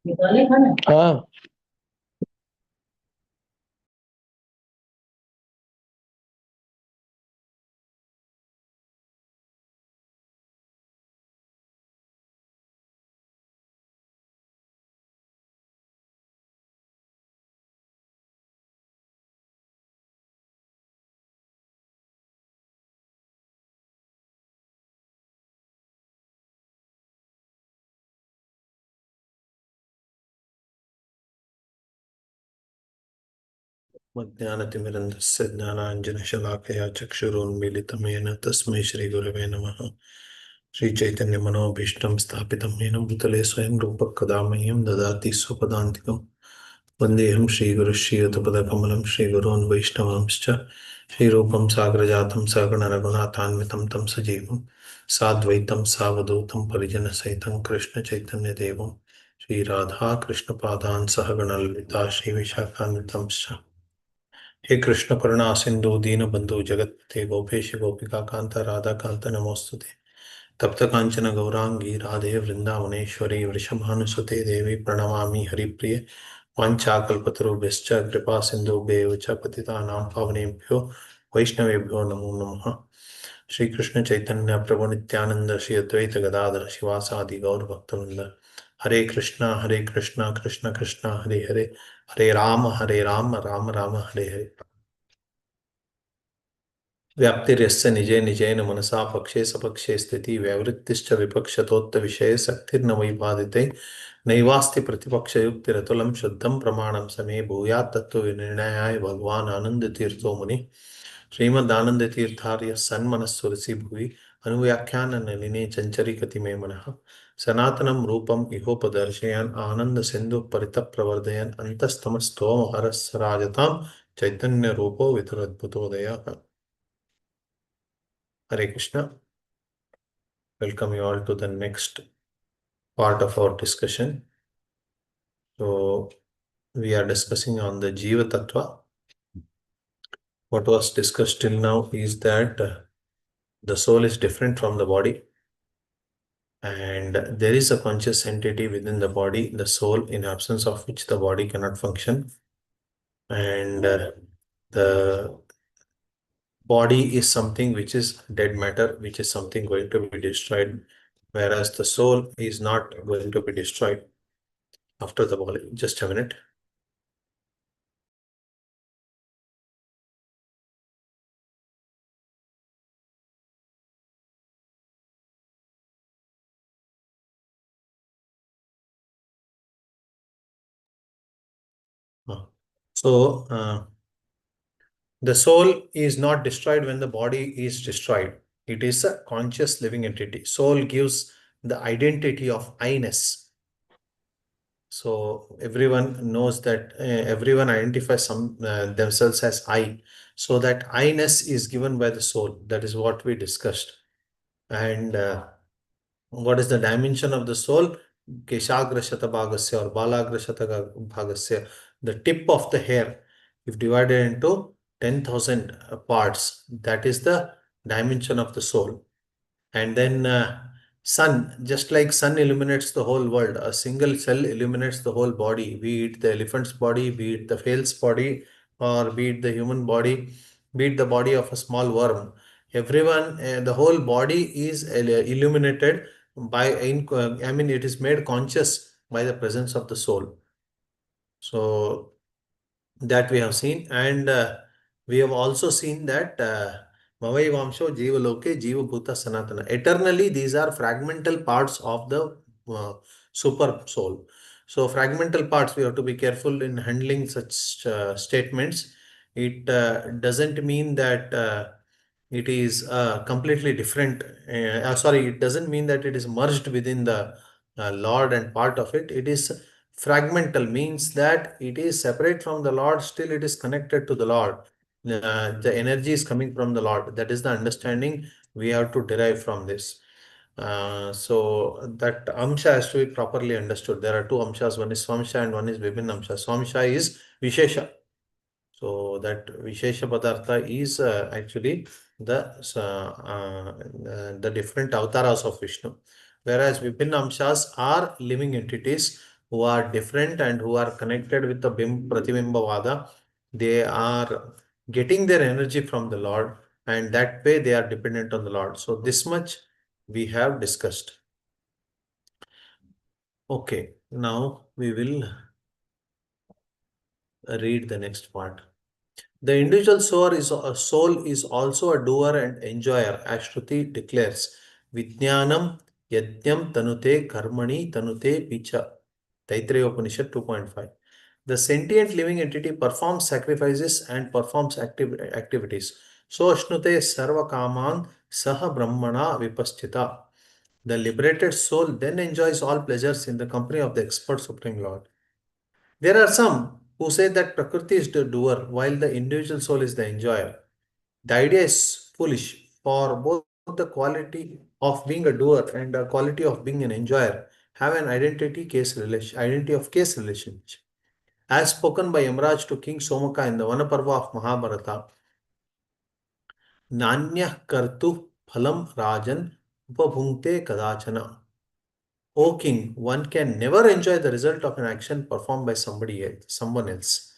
हाँ मज्ञानतिमिरन्धस्य ज्ञानाञ्जनशलाकया चक्षुरुन्मीलितं येन तस्मै श्रीगुरवे नमः। श्रीचैतन्यमनोभीष्टं स्थापितं येन भूतले स्वयं रूपः कदा मह्यं ददाति स्वपदान्तिकं। वन्देऽहं श्रीगुरुश्रीयुतपदकमलं श्रीगुरोन् वैष्णवांश्च श्रीरूपं साग्रजातं सगणरघुनाथान्वितं तं सजीवं साद्वैतं सावधूतं परिजनसहितं कृष्णचैतन्यदेवं श्रीराधा कृष्णपादान् सहगणललिता श्रीविशाखान्वितंश्च। हे कृष्ण करुणा सिंधु दीन बंधु जगत्पते गोपेश गोपिका कांत राधा कांत नमोस्तुते। तप्त कांचन गौरांगी राधे वृंदावनेश्वरी वृषभानुसुते देवी प्रणमामि हरिप्रिय। वाञ्छाकल्पतरुभ्यश्च कृपा सिन्धुभ्येव च पतितानां पावनेभ्यो वैष्णवेभ्यो नमो नमः। श्री कृष्ण चैतन्य प्रभु नित्यानंद श्री अद्वैत गदाधर शिवासादि गौर भक्तवृंद। हरे कृष्णा कृष्ण कृष्ण हरे हरे, हरे राम राम राम हरे हरे। व्याप्तिर्यस्य निजे निजेन मनसा पक्षे सपक्षे स्थिति व्यावृत्तिश्च विपक्षतोत्तविषये शक्तिर्न वै बाधिते नैवास्ति प्रतिपक्षयुक्तिरतुलं शुद्धं प्रमाणं समे भूयात् तत्त्वविनिर्णयाय भगवान् आनन्दतीर्थो मुनिः। श्रीमदानन्दतीर्थार्य सन्मनस्सुरसि भुवि अनुव्याख्याननलिने चञ्चरीकति मे मनः। सनातनं रूपम् इहोपदर्शयन् आनन्दसिन्धुः परितः अन्तस्तमस्तोमहरस्सराजतां चैतन्यरूपो वितरद्भुतोदयः। Hare Krishna. Welcome you all to the next part of our discussion. So, we are discussing on the Jīva Tattva. What was discussed till now is that the soul is different from the body, and there is a conscious entity within the body, the soul, in absence of which the body cannot function. And the body is something which is dead matter, which is something going to be destroyed, whereas the soul is not going to be destroyed after the body. Just a minute. So, the soul is not destroyed when the body is destroyed. It is a conscious living entity. Soul gives the identity of I-ness. So everyone knows that everyone identifies themselves as I. So that I-ness is given by the soul. That is what we discussed. And what is the dimension of the soul? Keshagra Shatabhagasya or Balagra Shatabhagasya, the tip of the hair, if divided into 10,000 parts, that is the dimension of the soul. And then sun, just like sun illuminates the whole world, a single cell illuminates the whole body, be it the elephant's body, be it the whale's body, or be it the human body, be it the body of a small worm. Everyone, the whole body is illuminated by, I mean, it is made conscious by the presence of the soul. So that we have seen, and we have also seen that Mavai Vamsho Jiva Loke Jiva Bhuta Sanatana. Eternally, these are fragmental parts of the super soul. So, fragmental parts, we have to be careful in handling such statements. It doesn't mean that it is completely different. Sorry, it doesn't mean that it is merged within the Lord and part of it. It is fragmental, means that it is separate from the Lord, still it is connected to the Lord. The energy is coming from the Lord. That is the understanding we have to derive from this. So that amsha has to be properly understood. There are two amshas, one is swamsha and one is vibhin amsha. Swamsha is vishesha. So that Vishesha Padartha is actually the different avatars of Vishnu, whereas Vipinna Amshas are living entities who are different and who are connected with the Pratibimba they are getting their energy from the Lord, and that way they are dependent on the Lord. So this much we have discussed. Okay, now we will read the next part. The individual soul is also a doer and enjoyer, as Shruti declares. Vijnanam yajnam tanute karmani tanute picha. Taittiriya Upanishad 2.5. The sentient living entity performs sacrifices and performs activities. So ashnute sarva kaman saha brahmana vipaschita. The liberated soul then enjoys all pleasures in the company of the expert Supreme Lord. There are some who say that Prakriti is the doer while the individual soul is the enjoyer. The idea is foolish, for both the quality of being a doer and the quality of being an enjoyer have an identity of case relationship. As spoken by Yamraj to King Somaka in the Vanaparva of Mahabharata, Nanya Kartu Phalam Rajan Upabhunkte Kadachana. O king, one can never enjoy the result of an action performed by someone else.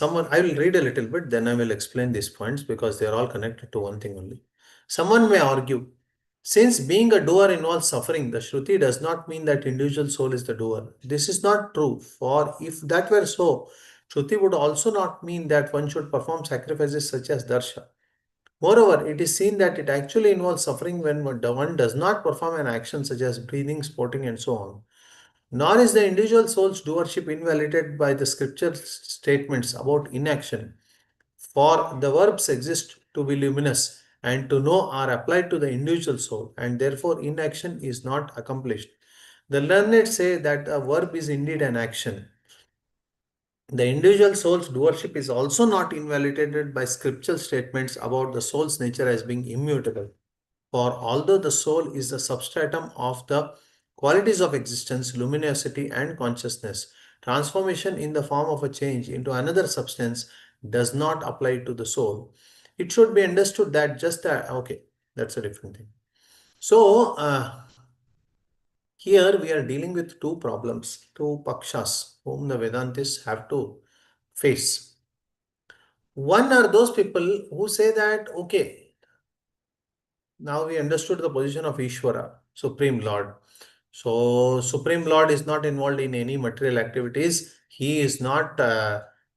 I will read a little bit, then I will explain these points because they are all connected to one thing only. Someone may argue, since being a doer involves suffering, the Shruti does not mean that individual soul is the doer. This is not true, for if that were so, Shruti would also not mean that one should perform sacrifices such as darsha. Moreover, it is seen that it actually involves suffering when one does not perform an action such as breathing, sporting, and so on. Nor is the individual soul's doership invalidated by the scripture statements about inaction. For the verbs exist to be luminous and to know are applied to the individual soul, and therefore inaction is not accomplished. The learned say that a verb is indeed an action. The individual soul's doership is also not invalidated by scriptural statements about the soul's nature as being immutable. For although the soul is the substratum of the qualities of existence, luminosity, and consciousness, transformation in the form of a change into another substance does not apply to the soul. It should be understood that just that, okay, that's a different thing. So, here we are dealing with two problems, two pakshas, whom the Vedantists have to face. One are those people who say that, okay, now we understood the position of Ishvara, Supreme Lord. So, Supreme Lord is not involved in any material activities. He is not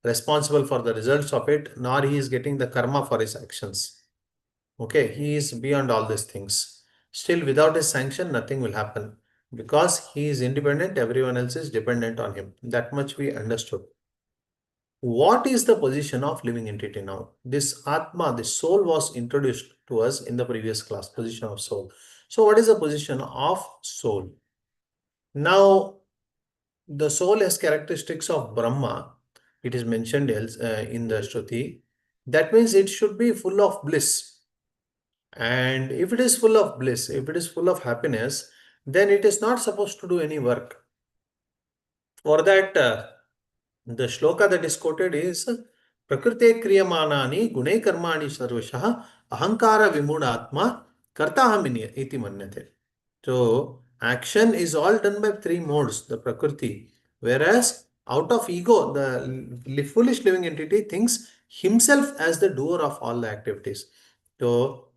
responsible for the results of it, nor he is getting the karma for his actions. Okay, he is beyond all these things. Still, without his sanction, nothing will happen because he is independent, everyone else is dependent on him. That much we understood. What is the position of living entity now? This Atma, the soul was introduced to us in the previous class, position of soul. So what is the position of soul? Now, the soul has characteristics of Brahma. It is mentioned else, in the Shruti. That means it should be full of bliss. And if it is full of bliss, if it is full of happiness, then it is not supposed to do any work. For that, the shloka that is quoted is Prakrite kriyamanani gune karmani sarvashah ahankara vimudatma kartaham iti manyate. So action is all done by three modes, the Prakriti. Whereas out of ego, the foolish living entity thinks himself as the doer of all the activities. So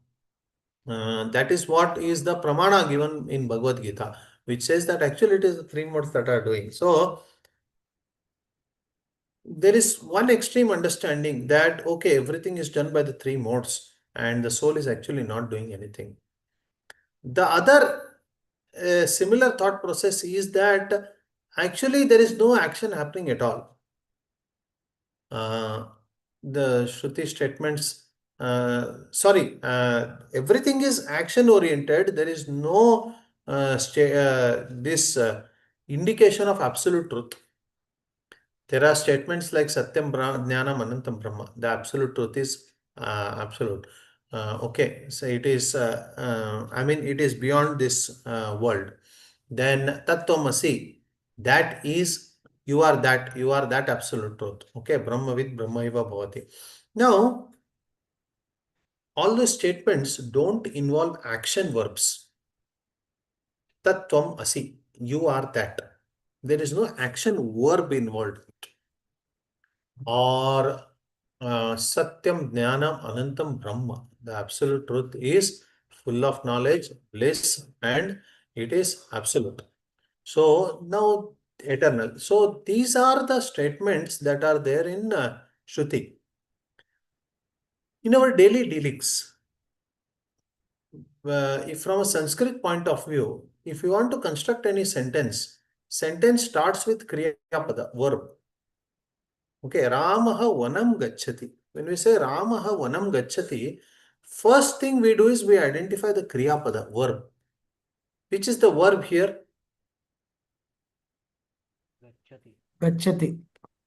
that is what is the pramana given in Bhagavad Gita, which says that actually it is the three modes that are doing. So there is one extreme understanding that, okay, everything is done by the three modes and the soul is actually not doing anything. The other similar thought process is that actually there is no action happening at all. Uh, the Shruti statements, everything is action oriented. There is no this indication of absolute truth. There are statements like Satyam Jnanam Anantam Brahma. The absolute truth is absolute. Okay, so it is, I mean, it is beyond this world. Then Tattvamasi, that is, you are that absolute truth. Okay, Brahmavid Brahmaiva Bhavati. Now, all those statements don't involve action verbs. Tattvam Asi, you are that. There is no action verb involved. Or Satyam Jnanam Anantam Brahma. The absolute truth is full of knowledge, bliss, and it is absolute. So now eternal. So these are the statements that are there in Shruti. In our daily dealings, if from a Sanskrit point of view, if you want to construct any sentence, sentence starts with Kriya Pada, verb. Okay, Ramaha Vanam Gacchati. When we say Ramaha Vanam Gacchati, first thing we do is we identify the Kriya Pada, verb. Which is the verb here? Gacchati.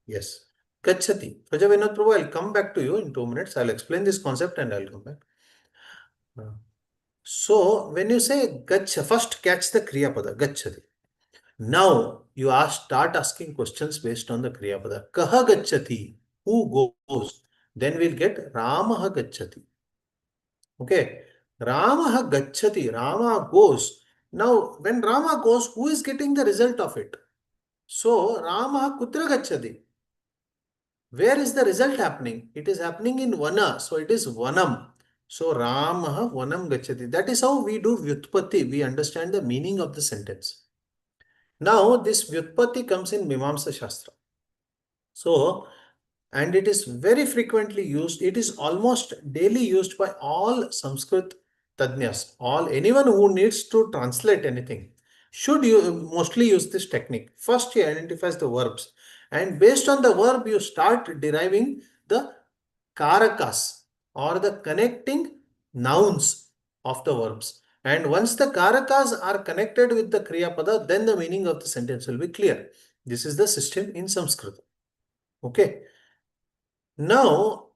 Yes. Gacchati. Prajavinod Prabhu, I'll come back to you in 2 minutes. I'll explain this concept and I'll come back. So, when you say Gaccha, first catch the Kriya Pada, Gacchati. Now, you start asking questions based on the Kriya Pada. Kaha Gacchati? Who goes? Then we'll get Ramaha Gacchati. Okay. Ramaha Gacchati. Rama goes. Now, when Rama goes, who is getting the result of it? So, Ramaha Kutra Gacchati. Where is the result happening? It is happening in Vana. So, it is Vanam. So, Ramaha Vanam Gacchati. That is how we do Vyutpatti. We understand the meaning of the sentence. Now, this Vyutpatti comes in Mimamsa Shastra. So, and it is very frequently used. It is almost daily used by all Sanskrit Tadnyas. Anyone who needs to translate anything should mostly use this technique. First, he identifies the verbs, and based on the verb, you start deriving the karakas or the connecting nouns of the verbs. And once the karakas are connected with the Kriya Pada, then the meaning of the sentence will be clear. This is the system in Sanskrit. Okay. Now,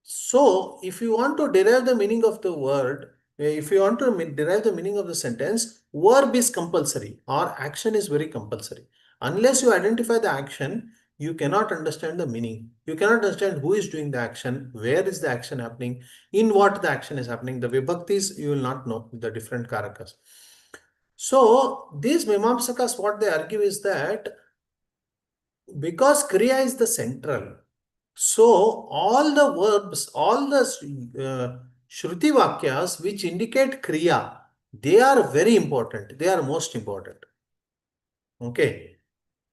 so if you want to derive the meaning of the word, if you want to derive the meaning of the sentence, verb is compulsory or action is very compulsory. Unless you identify the action, you cannot understand the meaning. You cannot understand who is doing the action, where is the action happening, in what the action is happening. The vibhaktis, you will not know the different karakas. So these Mimamsakas, what they argue is that because Kriya is the central, so all the verbs, all the Shruti Vakyas which indicate Kriya, they are very important. They are most important. Okay.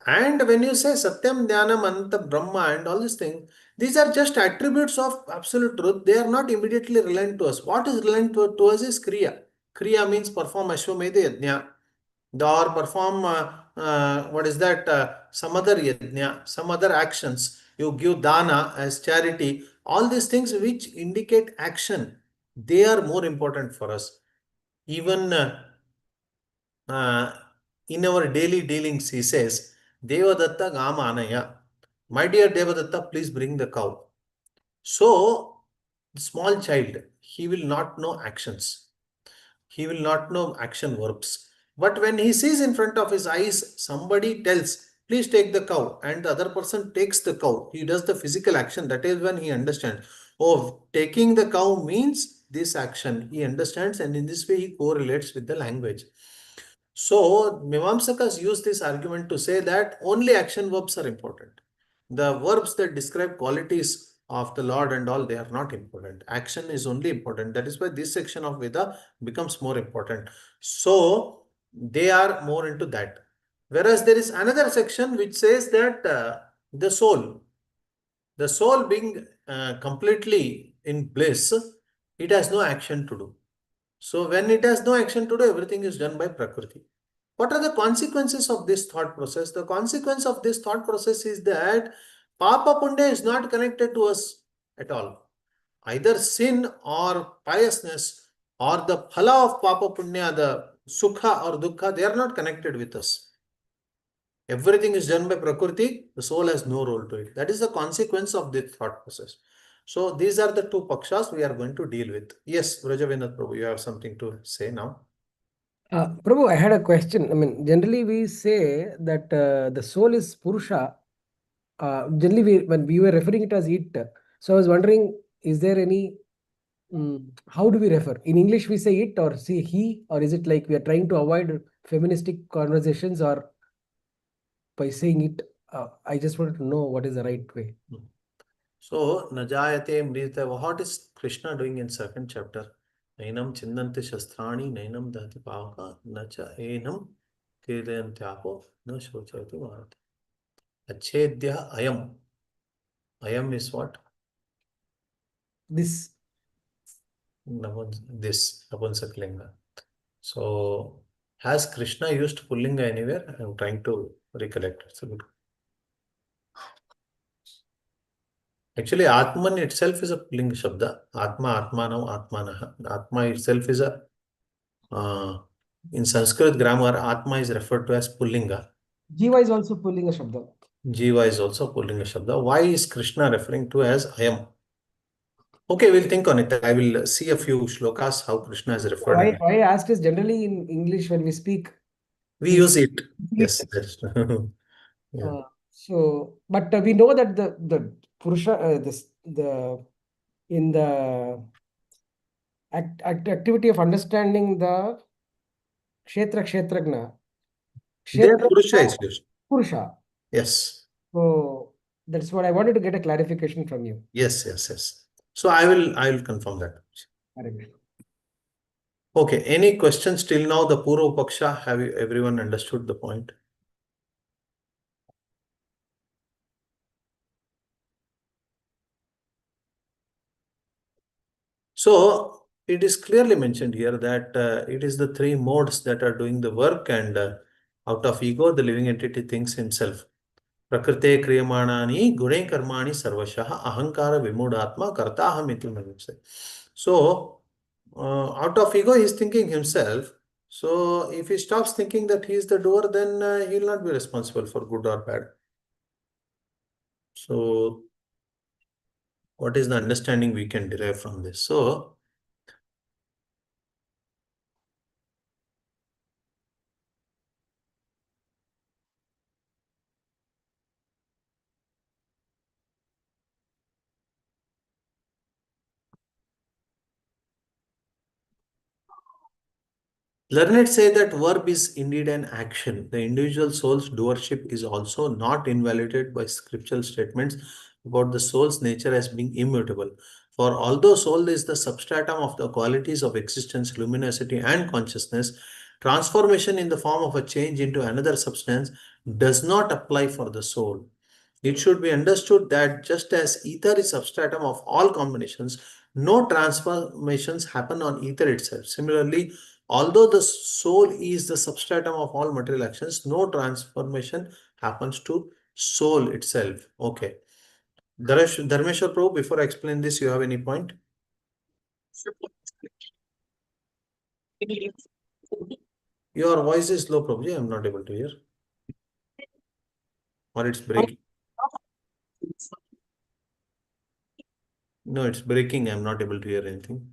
And when you say Satyam, Dhyanam, Anta, Brahma and all these things, these are just attributes of absolute truth. They are not immediately relevant to us. What is relevant to us is Kriya. Kriya means perform Ashwamedha Yajna. Or perform what is that, some other yajna, some other actions. You give dana as charity. All these things which indicate action, they are more important for us. Even in our daily dealings, he says, Devadatta Gama Anaya. My dear Devadatta, please bring the cow. So, small child, he will not know actions. He will not know action verbs. But when he sees in front of his eyes, somebody tells, please take the cow, and the other person takes the cow. He does the physical action. That is when he understands. Oh, taking the cow means this action. He understands, and in this way, he correlates with the language. So, Mimamsakas use this argument to say that only action verbs are important. The verbs that describe qualities of the Lord and all, they are not important. Action is only important. That is why this section of Veda becomes more important. So, they are more into that. Whereas there is another section which says that the soul being completely in bliss, it has no action to do. So when it has no action to do, everything is done by Prakriti. What are the consequences of this thought process? The consequence of this thought process is that Papa Punya is not connected to us at all. Either sin or piousness or the phala of Papa Punya, the Sukha or Dukkha, they are not connected with us. Everything is done by Prakriti, the soul has no role to it. That is the consequence of this thought process. So these are the two pakshas we are going to deal with. Yes, Rajavendrath Prabhu, you have something to say now. Prabhu, I had a question. I mean, generally we say that the soul is Purusha. Generally, when we were referring it as it, so I was wondering, is there any, how do we refer? In English, we say it or say he, or is it like we are trying to avoid feministic conversations or? by saying it. I just wanted to know what is the right way. So, Najayate Mrita, what is Krishna doing in second chapter? Nainam Chindanti Shastrani, Nainam Dati Pavaka, Nacha Enam Kiryantyako, No Shochati Bharata. Achedya Ayam. Ayam is what? This This Napunsaklinga. So, has Krishna used Pullinga anywhere? I'm trying to recollect. It's a good. Actually, Atman itself is a Pullinga Shabda. Atma, Atmanam, Atmanaha. Atma itself is a, in Sanskrit grammar, Atma is referred to as Pullinga. Jiva is also pulling a shabda. Jiva is also Pullinga Shabda. Why is Krishna referring to as Ayam? Okay, we'll think on it. I will see a few shlokas how Krishna is referred in. Why I asked is generally in English when we speak, We use it. it. Yes, that's true. Yeah. But we know that the Purusha, the in the activity of understanding the Kshetragna, There Purusha Kshetragna, is used. Purusha. Yes. So that's what I wanted to get a clarification from you. Yes, yes, yes. So I will confirm that. Correct. Okay, any questions till now? The Purva Paksha, have you everyone understood the point? So it is clearly mentioned here that it is the three modes that are doing the work, and out of ego, the living entity thinks himself. Prakrite kriyamanani gune karmani sarvashaha ahankara vimudatma kartaham iti manuse. So out of ego, he is thinking himself. So if he stops thinking that he is the doer, then he will not be responsible for good or bad. So what is the understanding we can derive from this? So learned say that verb is indeed an action. The individual soul's doership is also not invalidated by scriptural statements about the soul's nature as being immutable. For although soul is the substratum of the qualities of existence, luminosity, and consciousness, transformation in the form of a change into another substance does not apply for the soul. It should be understood that just as ether is substratum of all combinations, no transformations happen on ether itself. Similarly, although the soul is the substratum of all material actions, no transformation happens to soul itself. Okay. Dharmeshwar Prabhu, before I explain this, you have any point? Your voice is low, Prabhuji. I'm not able to hear. Or it's breaking. No, it's breaking. I'm not able to hear anything.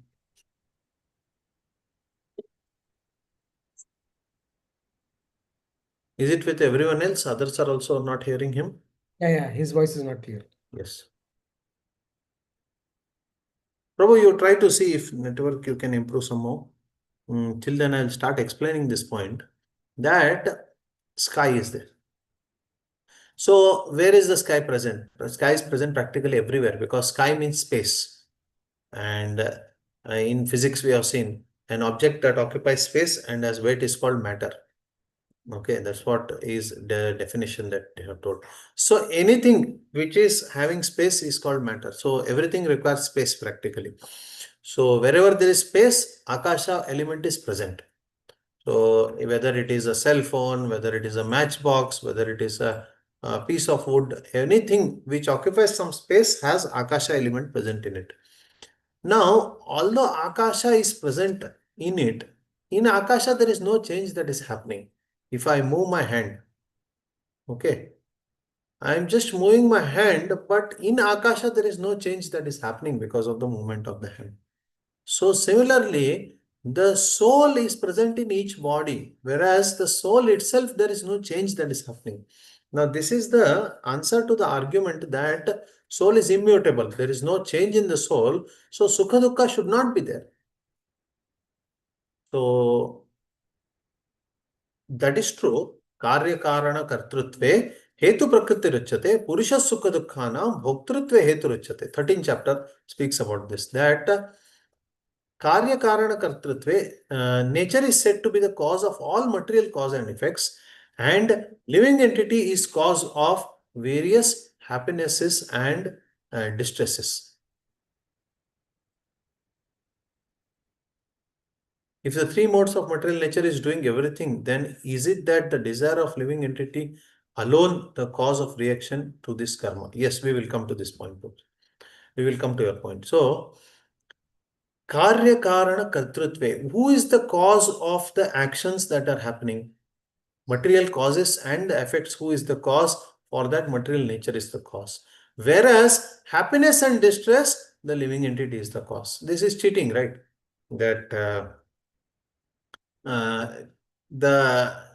Is it with everyone else? Others are also not hearing him? Yeah, his voice is not clear. Yes. Prabhu, you try to see if network you can improve some more. Till then, I'll start explaining this point that sky is there. So, where is the sky present? The sky is present practically everywhere because sky means space. And in physics, we have seen an object that occupies space and has weight is called matter. Okay, that's what is the definition that they have told. So anything which is having space is called matter. So everything requires space practically. So wherever there is space, Akasha element is present. So whether it is a cell phone, whether it is a matchbox, whether it is a piece of wood, anything which occupies some space has Akasha element present in it. Now, although Akasha is present in it, in Akasha there is no change that is happening. If I move my hand, okay, I am just moving my hand, but in Akasha there is no change that is happening because of the movement of the hand. So similarly, the soul is present in each body, whereas the soul itself, there is no change that is happening. Now, this is the answer to the argument that soul is immutable. There is no change in the soul. So Sukha Dukkha should not be there. So that is true. ಕಾರ್ಯಕಾರಣ ಕರ್ತೃತ್ವೇ ಹೇತು ಪ್ರಕೃತಿರುಚ್ಯತೆ ಪುರುಷ ಸುಖ ದುಃಖಾನಾಂ ಭೋಕ್ತೃತ್ವೇ ಹೇತುರುಚ್ಯತೆ. 13th chapter speaks about this, that karya karana kartrutve, nature is said to be the cause of all material cause and effects, and living entity is cause of various happinesses and distresses. If the three modes of material nature is doing everything, then is it that the desire of living entity alone the cause of reaction to this karma? Yes, we will come to this point. We will come to your point. So, karya karana kartrutve, who is the cause of the actions that are happening? Material causes and the effects. Who is the cause? For that, material nature is the cause. Whereas happiness and distress, the living entity is the cause. This is cheating, right? That the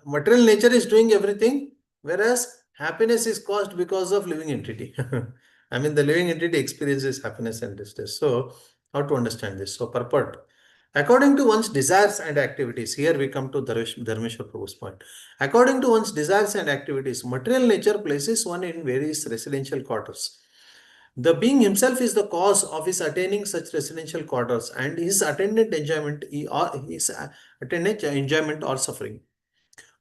material nature is doing everything, whereas happiness is caused because of living entity. I mean, the living entity experiences happiness and distress. So, how to understand this? So, purport. According to one's desires and activities, here we come to Dharmeshwar Prabhu's point. According to one's desires and activities, material nature places one in various residential quarters. The being himself is the cause of his attaining such residential quarters and his attendant enjoyment or suffering.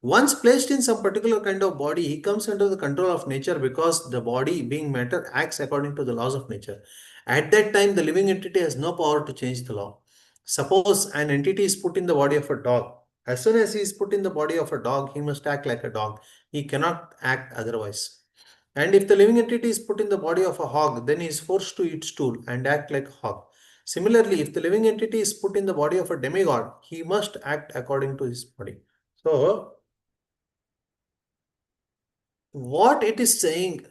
Once placed in some particular kind of body, he comes under the control of nature because the body, being matter, acts according to the laws of nature. At that time, the living entity has no power to change the law. Suppose an entity is put in the body of a dog. As soon as he is put in the body of a dog, he must act like a dog. He cannot act otherwise. And if the living entity is put in the body of a hog, then he is forced to eat stool and act like a hog. Similarly, if the living entity is put in the body of a demigod, he must act according to his body. So, what it is saying,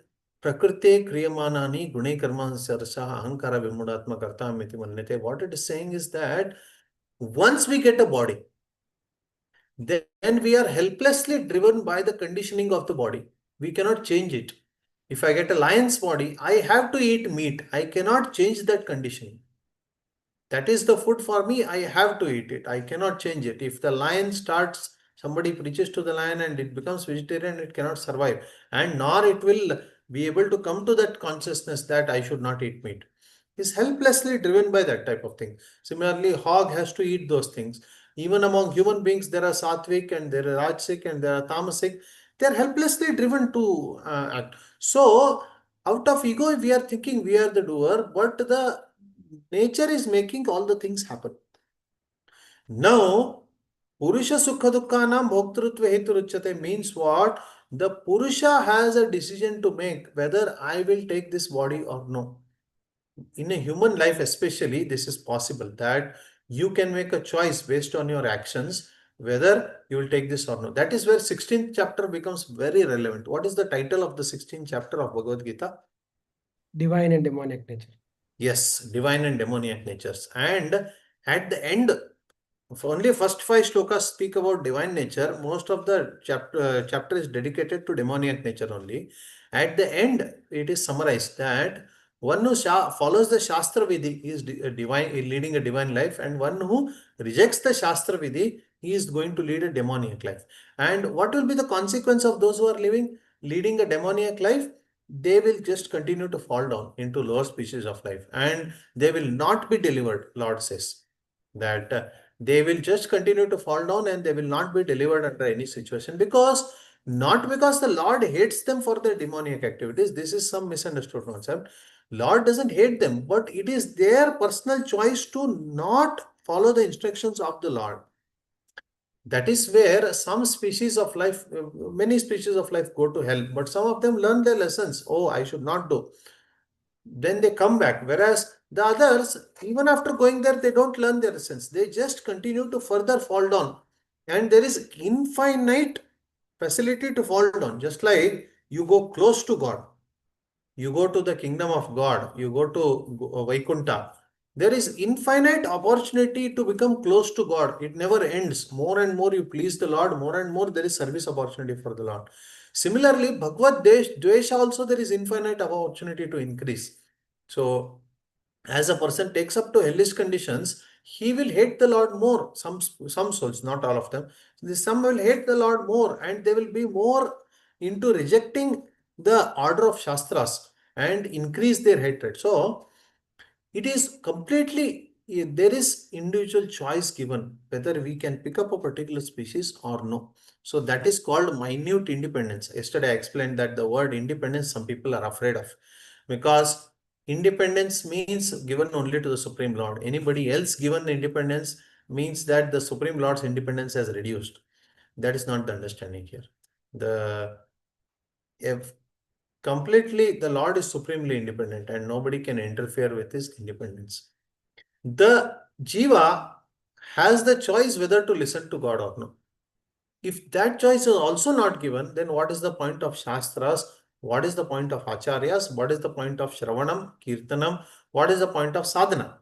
prakrite kriyamanani gune karman sarsa ahankara vimudatma karta miti mannete, what it is saying is that once we get a body, then we are helplessly driven by the conditioning of the body. We cannot change it. If I get a lion's body, I have to eat meat. I cannot change that conditioning. That is the food for me. I have to eat it. I cannot change it. If the lion starts, somebody preaches to the lion and it becomes vegetarian, it cannot survive. And nor it will be able to come to that consciousness that I should not eat meat. Is helplessly driven by that type of thing. Similarly, hog has to eat those things. Even among human beings, there are sattvic and there are rajasic and there are tamasic. They are helplessly driven to act. So, out of ego, we are thinking we are the doer, but the nature is making all the things happen. Now, Purusha Sukha Dukkhanam Bhoktrutva Heturuchyate means what? The Purusha has a decision to make whether I will take this body or no. In a human life especially, this is possible that you can make a choice based on your actions whether you will take this or no. That is where 16th chapter becomes very relevant. What is the title of the 16th chapter of Bhagavad Gita? Divine and demonic nature. Yes, divine and demoniac natures. And at the end, only first 5 shlokas speak about divine nature. Most of the chapter is dedicated to demoniac nature only. At the end, it is summarized that one who follows the Shastra Vidhi is leading a divine life, and one who rejects the Shastra Vidhi, he is going to lead a demoniac life. And what will be the consequence of those who are leading a demoniac life? They will just continue to fall down into lower species of life, and they will not be delivered. Lord says that they will just continue to fall down and they will not be delivered under any situation, not because the Lord hates them for their demoniac activities. This is some misunderstood concept. Lord doesn't hate them, but it is their personal choice to not follow the instructions of the Lord. That is where some species of life, many species of life go to hell, but some of them learn their lessons. Oh, I should not do. Then they come back. Whereas the others, even after going there, they don't learn their lessons. They just continue to further fall down. And there is infinite facility to fall down. Just like you go close to God, you go to the kingdom of God, you go to Vaikunta. There is infinite opportunity to become close to God. It never ends. More and more you please the Lord, more and more there is service opportunity for the Lord. Similarly, Bhagavad Dvesha also there is infinite opportunity to increase. So, as a person takes up to hellish conditions, he will hate the Lord more. Some souls, not all of them. Some will hate the Lord more, and they will be more into rejecting the order of Shastras and increase their hatred. So it is completely, there is individual choice given whether we can pick up a particular species or no. So that is called minute independence. Yesterday I explained that the word independence some people are afraid of, because independence means given only to the Supreme Lord. Anybody else given independence means that the Supreme Lord's independence has reduced. That is not the understanding here. If completely, the Lord is supremely independent and nobody can interfere with his independence. The Jiva has the choice whether to listen to God or not. If that choice is also not given, then what is the point of Shastras? What is the point of Acharyas? What is the point of Shravanam, Kirtanam? What is the point of Sadhana?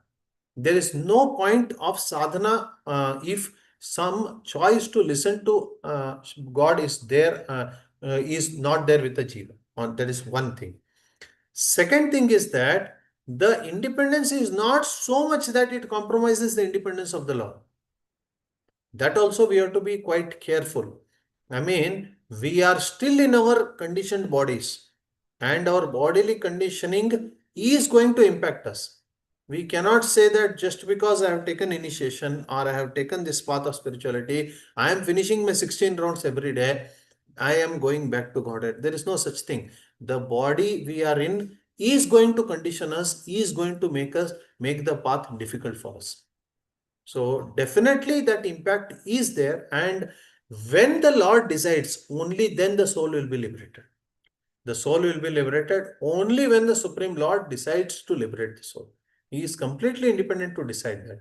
There is no point of sadhana if some choice to listen to God is there, is not there with the Jiva. That is one thing. Second thing is that the independence is not so much that it compromises the independence of the Lord. That also we have to be quite careful. I mean, we are still in our conditioned bodies, and our bodily conditioning is going to impact us. We cannot say that just because I have taken initiation or I have taken this path of spirituality, I am finishing my 16 rounds every day, I am going back to Godhead. There is no such thing. The body we are in is going to condition us, is going to make the path difficult for us. So definitely that impact is there, and when the Lord decides, only then the soul will be liberated. The soul will be liberated only when the Supreme Lord decides to liberate the soul. He is completely independent to decide that.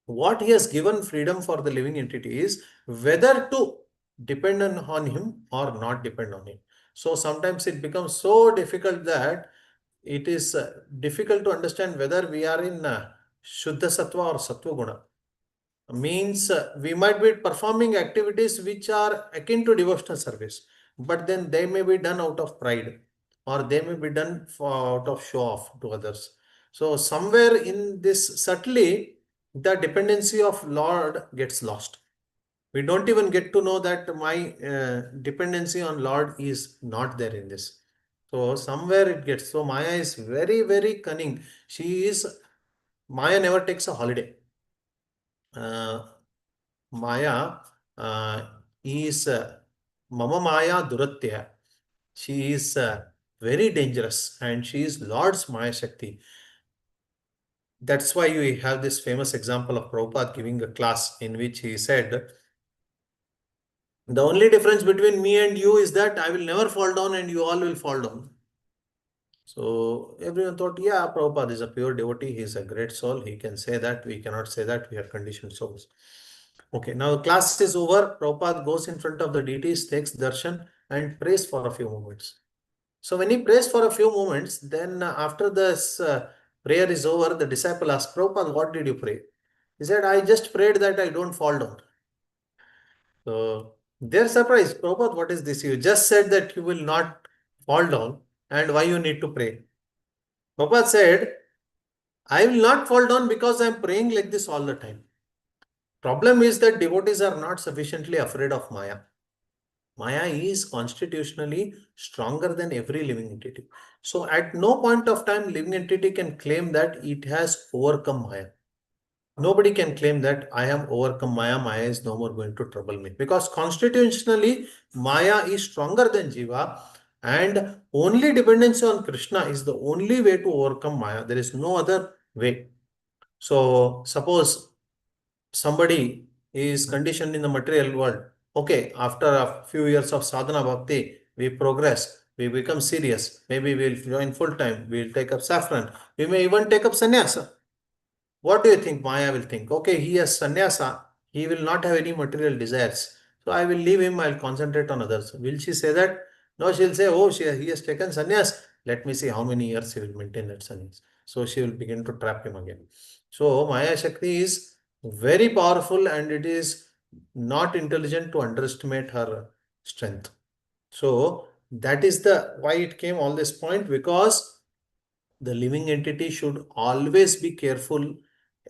What he has given freedom for the living entity is whether to depend on him or not depend on him. So sometimes it becomes so difficult that it is difficult to understand whether we are in Shuddha Sattva or Sattva Guna. Means we might be performing activities which are akin to devotional service, but then they may be done out of pride, or they may be done out of show off to others. So somewhere in this, subtly, the dependency of Lord gets lost. We don't even get to know that my dependency on Lord is not there in this. So somewhere it gets. So Maya is very, very cunning. Maya never takes a holiday. Maya is Mama Maya Duratya. She is very dangerous, and she is Lord's Maya Shakti. That's why we have this famous example of Prabhupada giving a class in which he said, the only difference between me and you is that I will never fall down and you all will fall down. So everyone thought, yeah, Prabhupada is a pure devotee. He is a great soul. He can say that. We cannot say that. We are conditioned souls. Okay, now class is over. Prabhupada goes in front of the deities, takes darshan and prays for a few moments. So when he prays for a few moments, then after this prayer is over, the disciple asks, Prabhupada, what did you pray? He said, I just prayed that I don't fall down. So they're surprised. Prabhupada, what is this? You just said that you will not fall down, and why you need to pray? Prabhupada said, I will not fall down because I am praying like this all the time. Problem is that devotees are not sufficiently afraid of Maya. Maya is constitutionally stronger than every living entity. So at no point of time living entity can claim that it has overcome Maya. Nobody can claim that I have overcome Maya. Maya is no more going to trouble me, because constitutionally Maya is stronger than Jiva, and only dependency on Krishna is the only way to overcome Maya. There is no other way. So suppose somebody is conditioned in the material world. Okay, after a few years of sadhana bhakti, we progress, we become serious. Maybe we'll join full time, we'll take up saffron, we may even take up sannyasa. What do you think Maya will think? Okay, he has sannyasa, he will not have any material desires. So I will leave him, I'll concentrate on others. Will she say that? No, she'll say, oh, he has taken sannyas. Let me see how many years he will maintain that sannyas. So she will begin to trap him again. So Maya Shakti is very powerful, and it is not intelligent to underestimate her strength. So that is the why it came all this point, because the living entity should always be careful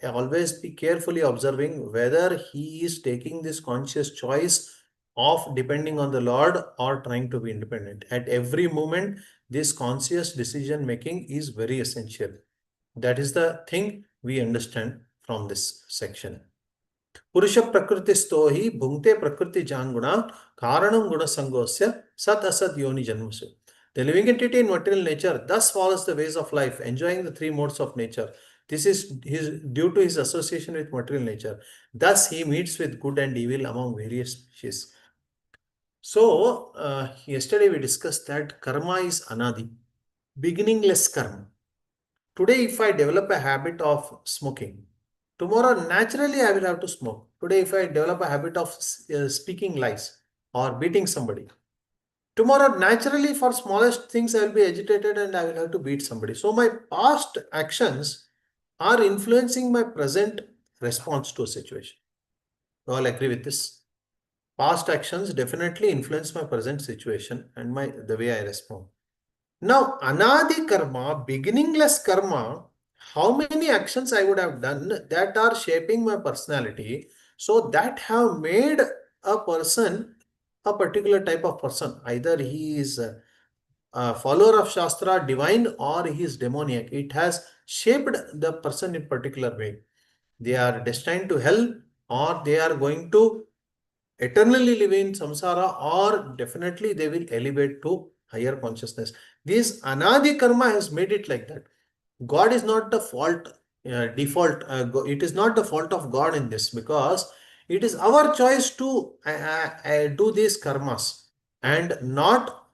always be carefully observing whether he is taking this conscious choice of depending on the Lord or trying to be independent. At every moment, this conscious decision making is very essential. That is the thing we understand from this section. पुरुष प्रकृतिस्थो हि भुंक्ते प्रकृति जांगुणा कारणं गुण संगोस्य सत असत योनि जन्मसु. The living entity in material nature thus follows the ways of life, enjoying the three modes of nature. This is due to his association with material nature. Thus, he meets with good and evil among various species. So, yesterday we discussed that karma is anadi, beginningless karma. Today, if I develop a habit of smoking, tomorrow naturally I will have to smoke. Today, if I develop a habit of speaking lies or beating somebody, tomorrow naturally for smallest things I will be agitated and I will have to beat somebody. So my past actions are influencing my present response to a situation. You all agree with this? Past actions definitely influence my present situation and the way I respond. Now, anadi karma, beginningless karma, how many actions I would have done that are shaping my personality, so that have made a person a particular type of person. Either he is a follower of Shastra, divine, or he is demoniac. It has shaped the person in particular way. They are destined to hell, or they are going to eternally live in samsara, or definitely they will elevate to higher consciousness. This anadi karma has made it like that. God is not the fault, default. It is not the fault of God in this, because it is our choice to do these karmas and not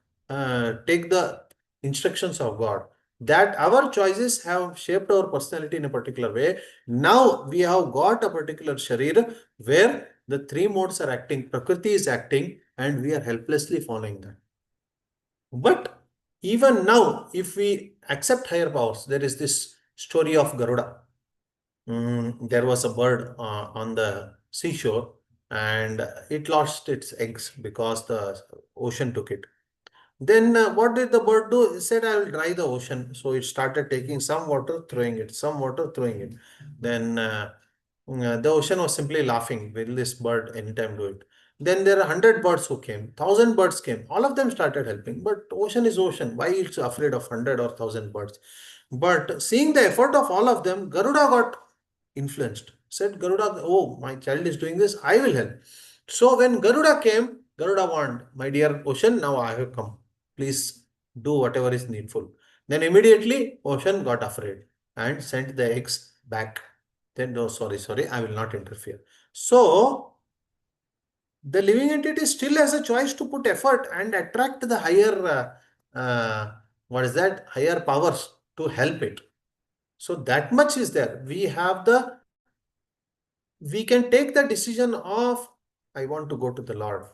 take the instructions of God. That our choices have shaped our personality in a particular way. Now we have got a particular sharir where the three modes are acting, Prakriti is acting, and we are helplessly following that. But even now, if we accept higher powers, there is this story of Garuda. There was a bird on the seashore, and it lost its eggs because the ocean took it. Then what did the bird do? It said, I will dry the ocean. So it started taking some water, throwing it, some water, throwing it. Then the ocean was simply laughing. Will this bird anytime do it? Then there are 100 birds who came, 1,000 birds came. All of them started helping. But ocean is ocean. Why it's afraid of 100 or 1,000 birds? But seeing the effort of all of them, Garuda got influenced. Said Garuda, oh, my child is doing this, I will help. So when Garuda came, Garuda warned, my dear ocean, now I have come. Please do whatever is needful. Then immediately ocean got afraid and sent the eggs back. Then, no, sorry, I will not interfere. So the living entity still has a choice to put effort and attract the higher, what is that, higher powers to help it. So that much is there. We can take the decision of, I want to go to the Lord.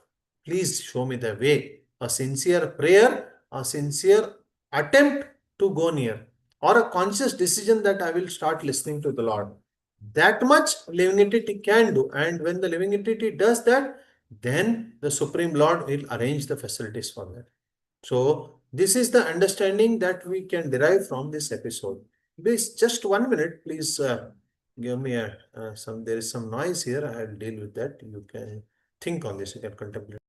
Please show me the way. A sincere prayer, a sincere attempt to go near, or a conscious decision that I will start listening to the Lord. That much living entity can do. And when the living entity does that, then the Supreme Lord will arrange the facilities for that. So this is the understanding that we can derive from this episode. Please, just 1 minute, please give me there is some noise here. I'll deal with that. You can think on this, you can contemplate.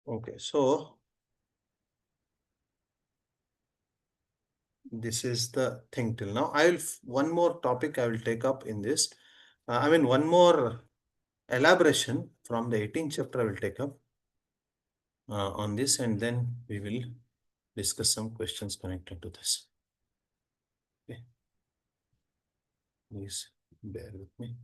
Okay, so this is the thing till now. One more topic I will take up in this. One more elaboration from the 18th chapter I will take up on this, and then we will discuss some questions connected to this. Okay. Please bear with me.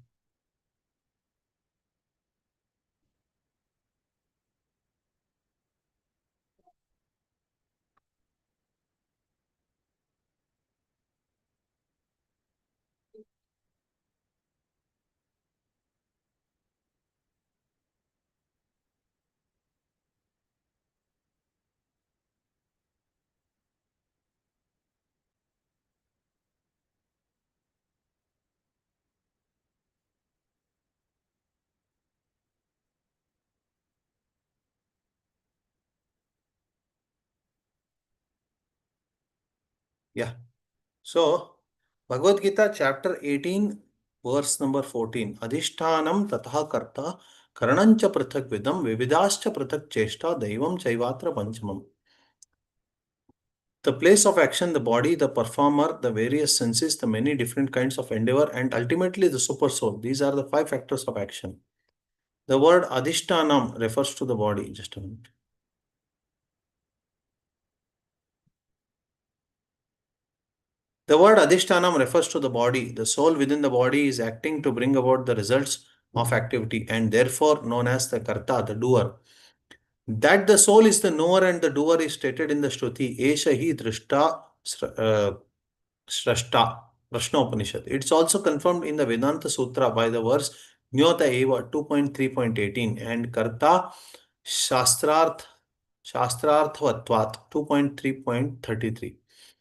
Yeah. So, Bhagavad Gita, chapter 18, verse number 14. Adhishtanam tatha karta karanancha prathak vidam vividascha prathak cheshta daivam chaivatra panchamam. The place of action, the body, the performer, the various senses, the many different kinds of endeavor, and ultimately the super soul. These are the 5 factors of action. The word adhishtanam refers to the body. Just a minute. The word adhishtanam refers to the body. The soul within the body is acting to bring about the results of activity and therefore known as the karta, the doer. That the soul is the knower and the doer is stated in the Shruti. Esha hi drishta srashta. Prashna Upanishad. It's also confirmed in the Vedānta Sutra by the verse Nyota Eva 2.3.18 and Karta Shastrarthavatvat 2.3.33.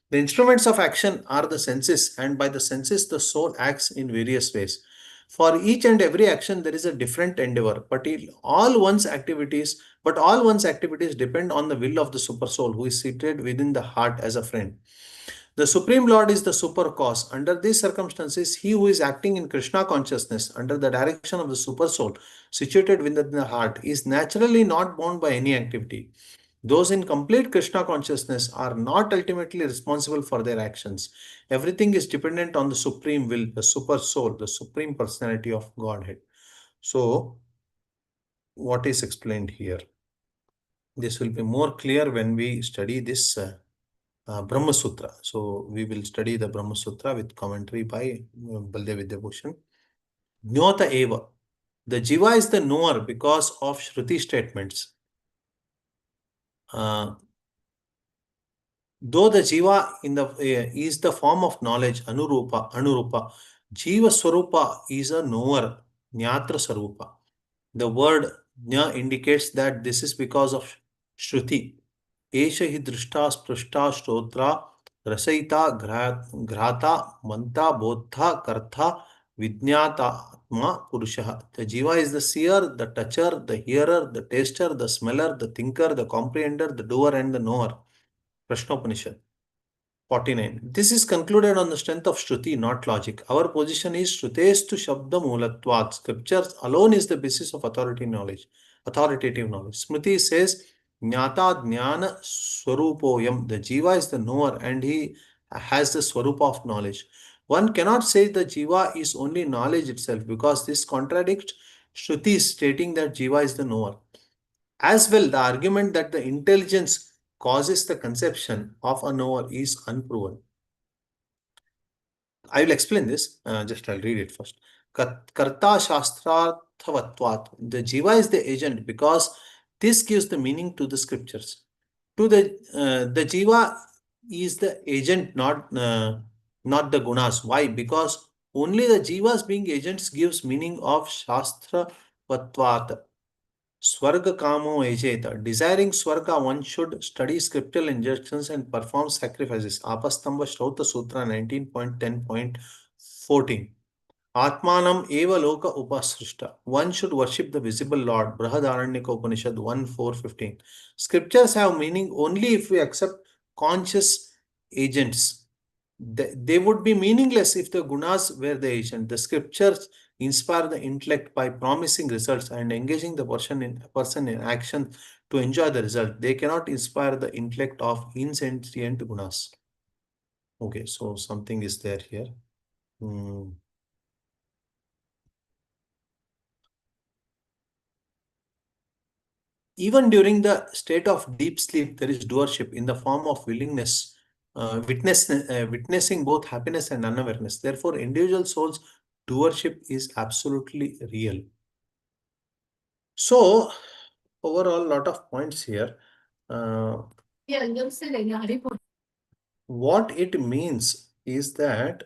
The instruments of action are the senses, and by the senses, the soul acts in various ways. For each and every action, there is a different endeavor, all one's activities depend on the will of the super soul who is seated within the heart as a friend. The Supreme Lord is the super cause. Under these circumstances, he who is acting in Krishna consciousness under the direction of the super soul situated within the heart is naturally not bound by any activity. Those in complete Krishna consciousness are not ultimately responsible for their actions. Everything is dependent on the supreme will, the super soul, the supreme personality of Godhead. So, what is explained here? This will be more clear when we study this Brahma Sutra. So, we will study the Brahma Sutra with commentary by Baldev Vidyabhushan. Nyota Eva. The Jiva is the knower because of Shruti statements. Though the Jiva is the form of knowledge, Anurupa, Jiva Swarupa is a knower, Nyatra Sarupa. The word Nya indicates that this is because of Shruti. Esha hi drishta sprushta shrotra rasaita grata manta bodha kartha vijnata atma purusha. The Jiva is the seer, the toucher, the hearer, the taster, the smeller, the thinker, the comprehender, the doer and the knower. Prashnopanishad 49. This is concluded on the strength of Shruti, not logic. Our position is Shrutestu Shabda Mulatvat. Scriptures alone is the basis of authoritative knowledge. Smriti says, Jnata Jnana Swarupoyam. The Jiva is the knower and he has the Swarupa of knowledge. One cannot say the Jiva is only knowledge itself because this contradicts Shruti stating that Jiva is the knower. As well, the argument that the intelligence causes the conception of a knower is unproven. I will explain this. Just I'll read it first. Karta Shastrarthavatvat. The Jiva is the agent because this gives the meaning to the scriptures. The Jiva is the agent, not the gunas. Why? Because only the Jivas being agents gives meaning of Shastravatvat. Swarga kamo ejeta. Desiring Swarga, one should study scriptural injunctions and perform sacrifices. Apastamba Shrauta Sutra 19.10.14. Atmanam eva loka upasrishta. One should worship the visible Lord. Brahadaranyaka Upanishad 1.4.15. Scriptures have meaning only if we accept conscious agents. They would be meaningless if the gunas were the agent. The scriptures inspire the intellect by promising results and engaging the person in action to enjoy the result. They cannot inspire the intellect of insentient gunas. Okay, so something is there here. Even during the state of deep sleep, there is doership in the form of willingness, witnessing both happiness and unawareness. Therefore, individual soul's doership is absolutely real. So, overall, lot of points here. What it means is that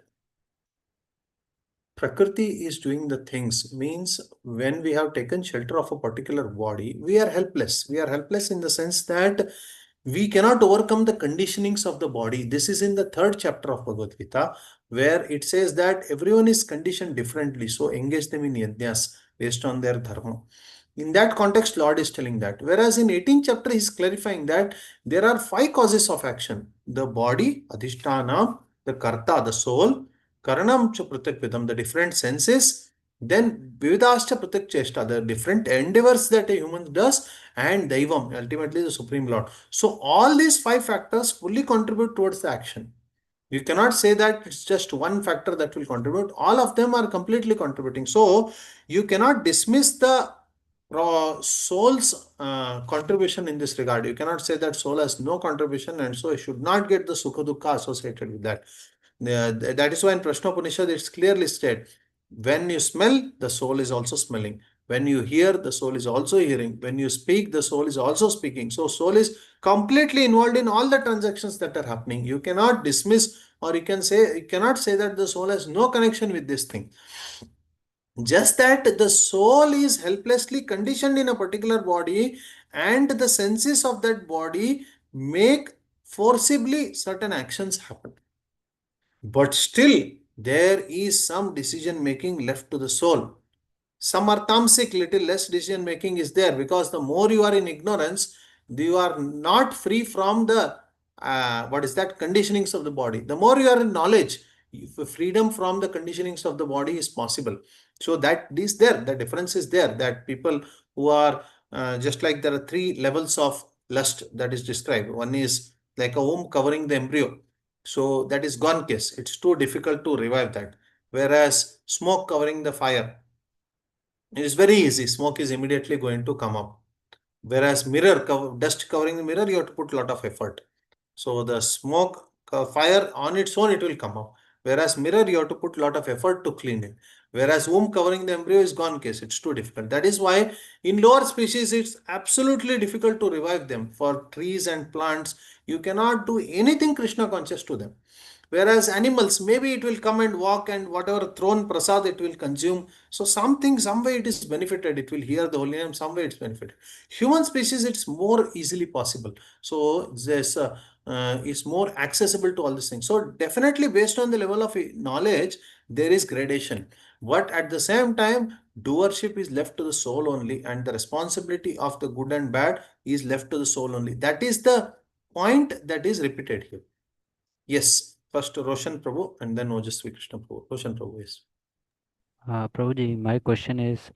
Prakriti is doing the things, means when we have taken shelter of a particular body, we are helpless. We are helpless in the sense that we cannot overcome the conditionings of the body. This is in the 3rd chapter of Bhagavad Gita, where it says that everyone is conditioned differently. So engage them in yajnas based on their dharma. In that context, Lord is telling that. Whereas in 18th chapter, he's clarifying that there are 5 causes of action. The body, adhishthana, the karta, the soul, karanam cha pratyakvidam, the different senses, then vividascha pratyakcheshta, the different endeavors that a human does, and daivam, ultimately the Supreme Lord. So all these 5 factors fully contribute towards the action. You cannot say that it's just one factor that will contribute. All of them are completely contributing. So you cannot dismiss the soul's contribution in this regard. You cannot say that soul has no contribution and so it should not get the sukha dukkha associated with that. That is why in Prashnopanishad it's clearly stated, when you smell, the soul is also smelling. When you hear, the soul is also hearing. When you speak, the soul is also speaking. So soul is completely involved in all the transactions that are happening. You cannot dismiss, or you cannot say that the soul has no connection with this thing. Just that the soul is helplessly conditioned in a particular body, and the senses of that body make forcibly certain actions happen. But still, there is some decision making left to the soul. Some are tamasic, little less decision making is there, because the more you are in ignorance, you are not free from the conditionings of the body. The more you are in knowledge, freedom from the conditionings of the body is possible. So that is there, the difference is there, that people who are just like there are 3 levels of lust that is described. One is like a womb covering the embryo. So that is gone case. It's too difficult to revive that. Whereas smoke covering the fire, it is very easy. Smoke is immediately going to come up. Whereas dust covering the mirror, you have to put a lot of effort. So the smoke, fire on its own, it will come up. Whereas mirror, you have to put a lot of effort to clean it. Whereas womb covering the embryo is gone case. It's too difficult. That is why in lower species, it's absolutely difficult to revive them. For trees and plants, you cannot do anything Krishna conscious to them. Whereas animals, maybe it will come and walk, and whatever thrown prasad it will consume. So something, some way it is benefited. It will hear the holy name, some way it's benefited. Human species, it's more easily possible. So this is more accessible to all these things. So definitely based on the level of knowledge, there is gradation. But at the same time, doership is left to the soul only, and the responsibility of the good and bad is left to the soul only. That is the point that is repeated here. Yes, first Roshan Prabhu and then Ojasvi Krishna Prabhu. Roshan Prabhu, yes. Prabhuji, my question is,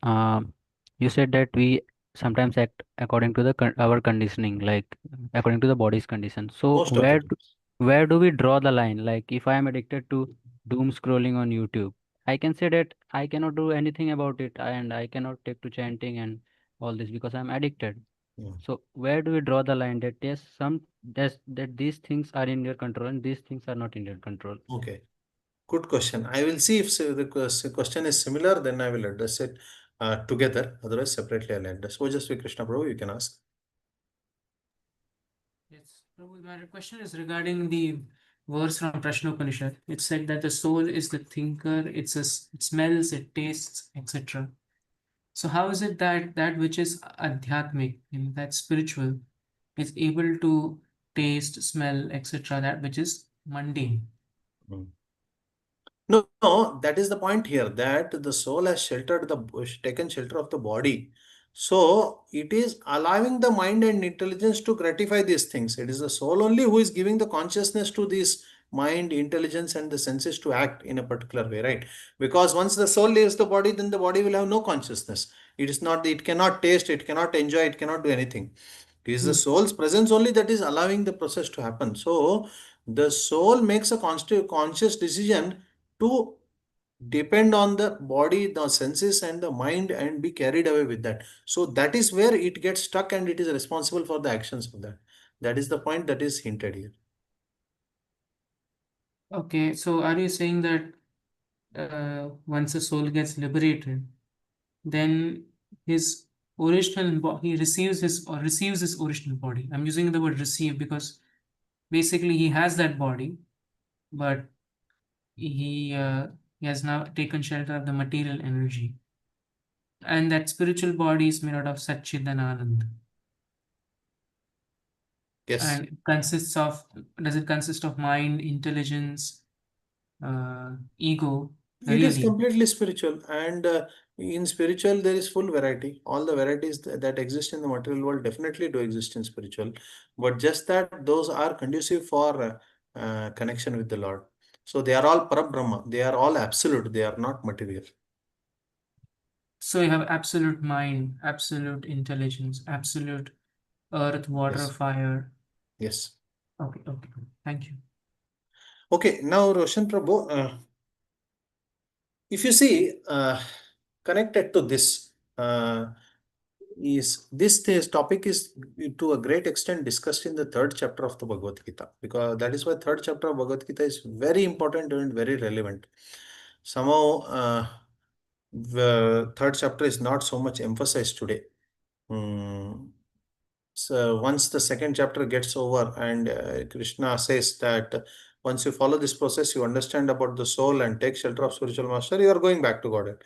you said that we sometimes act according to our conditioning, like according to the body's condition. So Most of the times. where do we draw the line? Like if I am addicted to doom scrolling on YouTube, I can say that I cannot do anything about it, and I cannot take to chanting and all this because I'm addicted. Hmm. So where do we draw the line that yes, that these things are in your control and these things are not in your control? Okay, good question. I will see if the question is similar, then I will address it together. Otherwise, separately I'll address. Ojasvi Krishna Prabhu, you can ask. Yes, Prabhu, my question is regarding the verse from Prashnopanishad. It said that the soul is the thinker, it smells, it tastes, etc. So how is it that that which is adhyatmic, that's spiritual, is able to taste, smell, etc., that which is mundane? Hmm. No, that is the point here, that the soul has taken shelter of the body. So it is allowing the mind and intelligence to gratify these things. It is the soul only who is giving the consciousness to this mind, intelligence, and the senses to act in a particular way, right? Because once the soul leaves the body, then the body will have no consciousness. It cannot taste, it cannot enjoy, it cannot do anything. It is the soul's presence only that is allowing the process to happen. So the soul makes a conscious decision to depend on the body, the senses, and the mind, and be carried away with that. So that is where it gets stuck, and it is responsible for the actions of that. That is the point that is hinted here. Okay, so are you saying that once the soul gets liberated, then his he receives his original body? I'm using the word receive because basically he has that body, but he uh, he has now taken shelter of the material energy, and that spiritual body is made out of Satchidanand. Yes. And does it consist of mind, intelligence, ego, the It real is ego? completely spiritual, and In spiritual, there is full variety. All the varieties that exist in the material world definitely do exist in spiritual, but just that those are conducive for connection with the Lord. So they are all Parabrahma. They are all absolute. They are not material. So you have absolute mind, absolute intelligence, absolute earth, water, Yes. fire. Yes. Okay, okay. Thank you. Okay, now Roshan Prabhu, if you see, connected to this, this topic is to a great extent discussed in the third chapter of the Bhagavad Gita, because that is why third chapter of Bhagavad Gita is very important and very relevant. Somehow, the third chapter is not so much emphasized today. So once the second chapter gets over and Krishna says that once you follow this process, you understand about the soul and take shelter of spiritual master, you are going back to Godhead.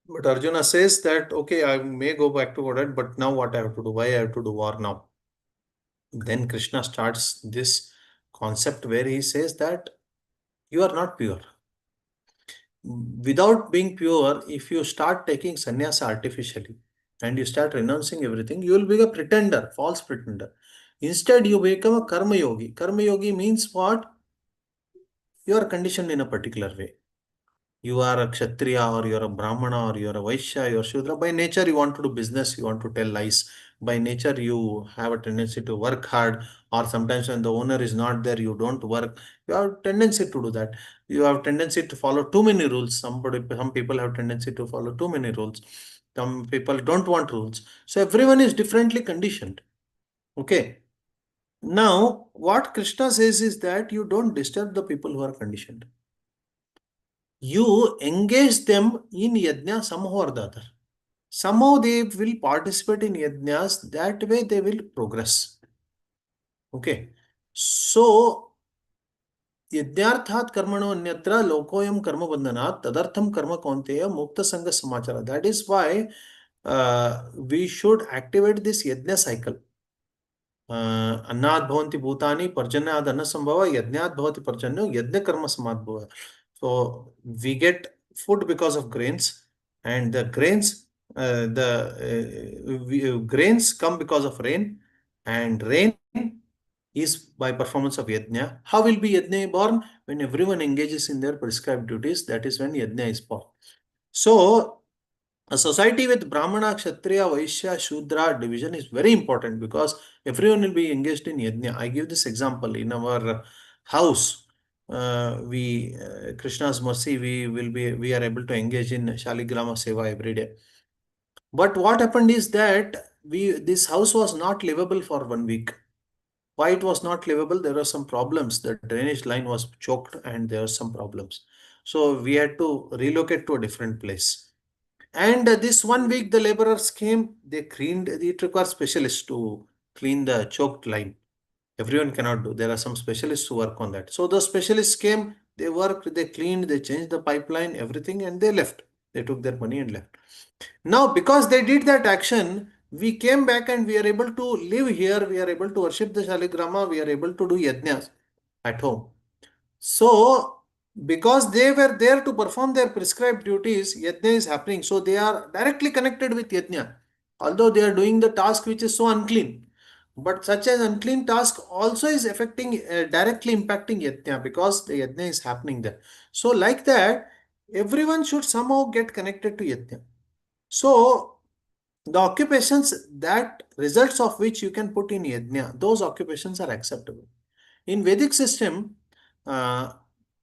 But Arjuna says that, okay, I may go back to Godhead, but now what I have to do? Why I have to do war now? Then Krishna starts this concept where he says that you are not pure. Without being pure, if you start taking sannyasa artificially and you start renouncing everything, you will be a pretender, false pretender. Instead, you become a karma yogi. Karma yogi means what? You are conditioned in a particular way. You are a kshatriya or you are a brahmana or you are a vaishya, you are shudra. By nature, you want to do business, you want to tell lies. By nature, you have a tendency to work hard, or sometimes when the owner is not there, you don't work. You have a tendency to do that. You have tendency to follow too many rules. Some people have tendency to follow too many rules. Some people don't want rules. So everyone is differently conditioned. Okay. Now, what Krishna says is that you don't disturb the people who are conditioned. You engage them in yajna somehow or the other. Somehow they will participate in yajnas, that way they will progress. Okay. So, yajnarthat karmano anyatra lokoyam karma bandhanat tadartham karma kaunteya mukta sanga samachara. That is why we should activate this yajna cycle. अन्नात् भवन्ति भूतानि पर्जन्यात् अन्न संभव यज्ञात् भवति पर्जन्यो यज्ञ कर्म समाद्भव. So we get food because of grains, and the grains grains come because of rain, and rain is by performance of yajna. How will be yajna born? When everyone engages in their prescribed duties, that is when yajna is born. So a society with Brahmana, Kshatriya, Vaishya, Shudra division is very important because everyone will be engaged in yajna. I give this example. In our house, Krishna's mercy, we are able to engage in Shaligrama Seva every day. But what happened is that this house was not livable for 1 week. Why it was not livable? There were some problems. The drainage line was choked and there were some problems. So we had to relocate to a different place. And this 1 week, the laborers came, they cleaned, it requires specialists to clean the choked line. Everyone cannot do. There are some specialists who work on that. So the specialists came, they worked, they cleaned, they changed the pipeline, everything, and they left. They took their money and left. Now, because they did that action, we came back and we are able to live here, we are able to worship the Shaligrama, we are able to do yajnas at home. So, because they were there to perform their prescribed duties, yajna is happening. So, they are directly connected with yajna, although they are doing the task which is so unclean. But such an unclean task also is affecting, directly impacting yajna because the yajna is happening there. So, like that, everyone should somehow get connected to yajna. So, the occupations that results of which you can put in yajna, those occupations are acceptable. In Vedic system,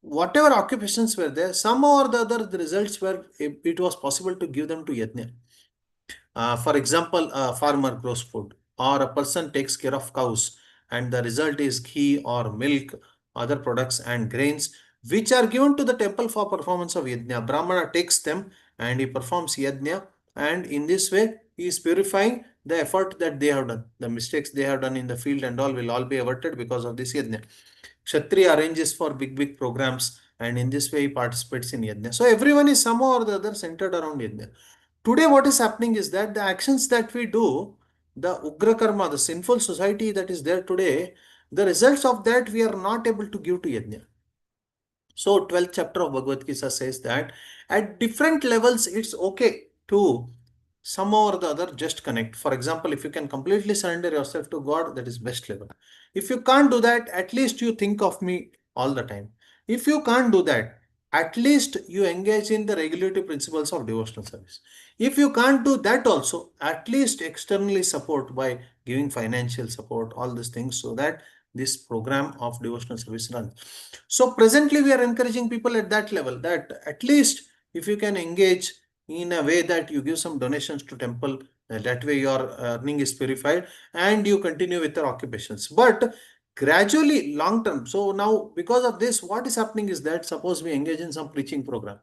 whatever occupations were there, somehow or the other, the results were, it was possible to give them to yajna. For example, a farmer grows food, or a person takes care of cows, and the result is ghee or milk, other products and grains, which are given to the temple for performance of yajna. Brahmana takes them and he performs yajna, and in this way, he is purifying the effort that they have done. The mistakes they have done in the field and all will all be averted because of this yajna. Kshatriya arranges for big programs, and in this way he participates in yajna. So everyone is somehow or the other centered around yajna. Today what is happening is that the actions that we do, the ugra karma, the sinful society that is there today, the results of that we are not able to give to yajna. So 12th chapter of Bhagavad Gita says that at different levels, it's okay to somehow or the other just connect. For example, if you can completely surrender yourself to God, that is best level. If you can't do that, at least you think of me all the time. If you can't do that, at least you engage in the regulative principles of devotional service. If you can't do that also, at least externally support by giving financial support, all these things, so that this program of devotional service runs. So presently we are encouraging people at that level, that at least if you can engage in a way that you give some donations to temple, that way your earning is purified and you continue with your occupations. But gradually, long term, so now because of this, what is happening is that suppose we engage in some preaching program,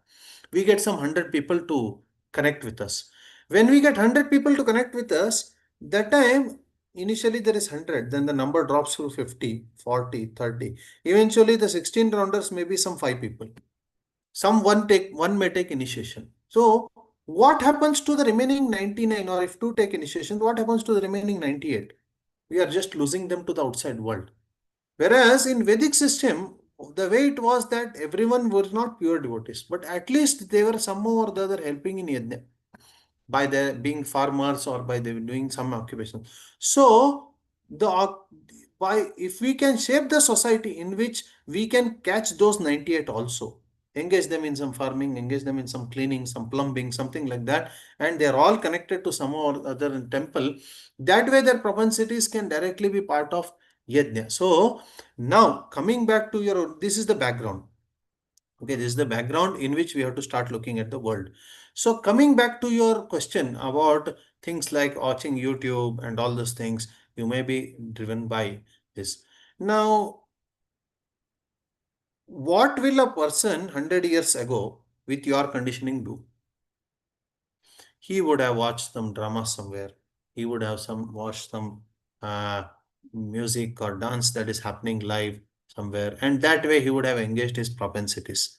we get some 100 people to connect with us. When we get 100 people to connect with us, that time initially there is 100, then the number drops to 50, 40, 30. Eventually the 16 rounders may be some 5 people. One may take initiation. So what happens to the remaining 99, or if 2 take initiation, what happens to the remaining 98? We are just losing them to the outside world. Whereas in Vedic system, the way it was that everyone was not pure devotees, but at least they were somehow or the other helping in yajna by their being farmers or by they doing some occupation. So by if we can shape the society in which we can catch those 98 also, engage them in some farming, engage them in some cleaning, some plumbing, something like that, and they're all connected to some or other in temple, that way their propensities can directly be part of yajna. So now coming back to your, this is the background. Okay, this is the background in which we have to start looking at the world. So coming back to your question about things like watching YouTube and all those things, you may be driven by this. Now, what will a person 100 years ago with your conditioning do? He would have watched some drama somewhere. He would have watched some music or dance that is happening live somewhere, and that way he would have engaged his propensities.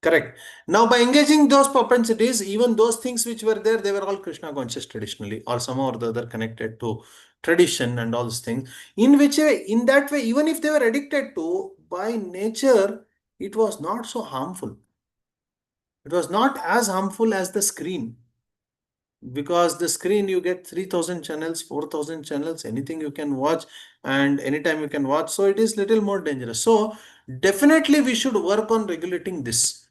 Correct. Now, by engaging those propensities, even those things which were there, they were all Krishna conscious traditionally, or somehow or the other connected to tradition and all those things. In which way, in that way, even if they were addicted to, by nature, it was not so harmful. It was not as harmful as the screen. Because the screen, you get 3000 channels, 4000 channels, anything you can watch and anytime you can watch. So it is little more dangerous. So definitely we should work on regulating this.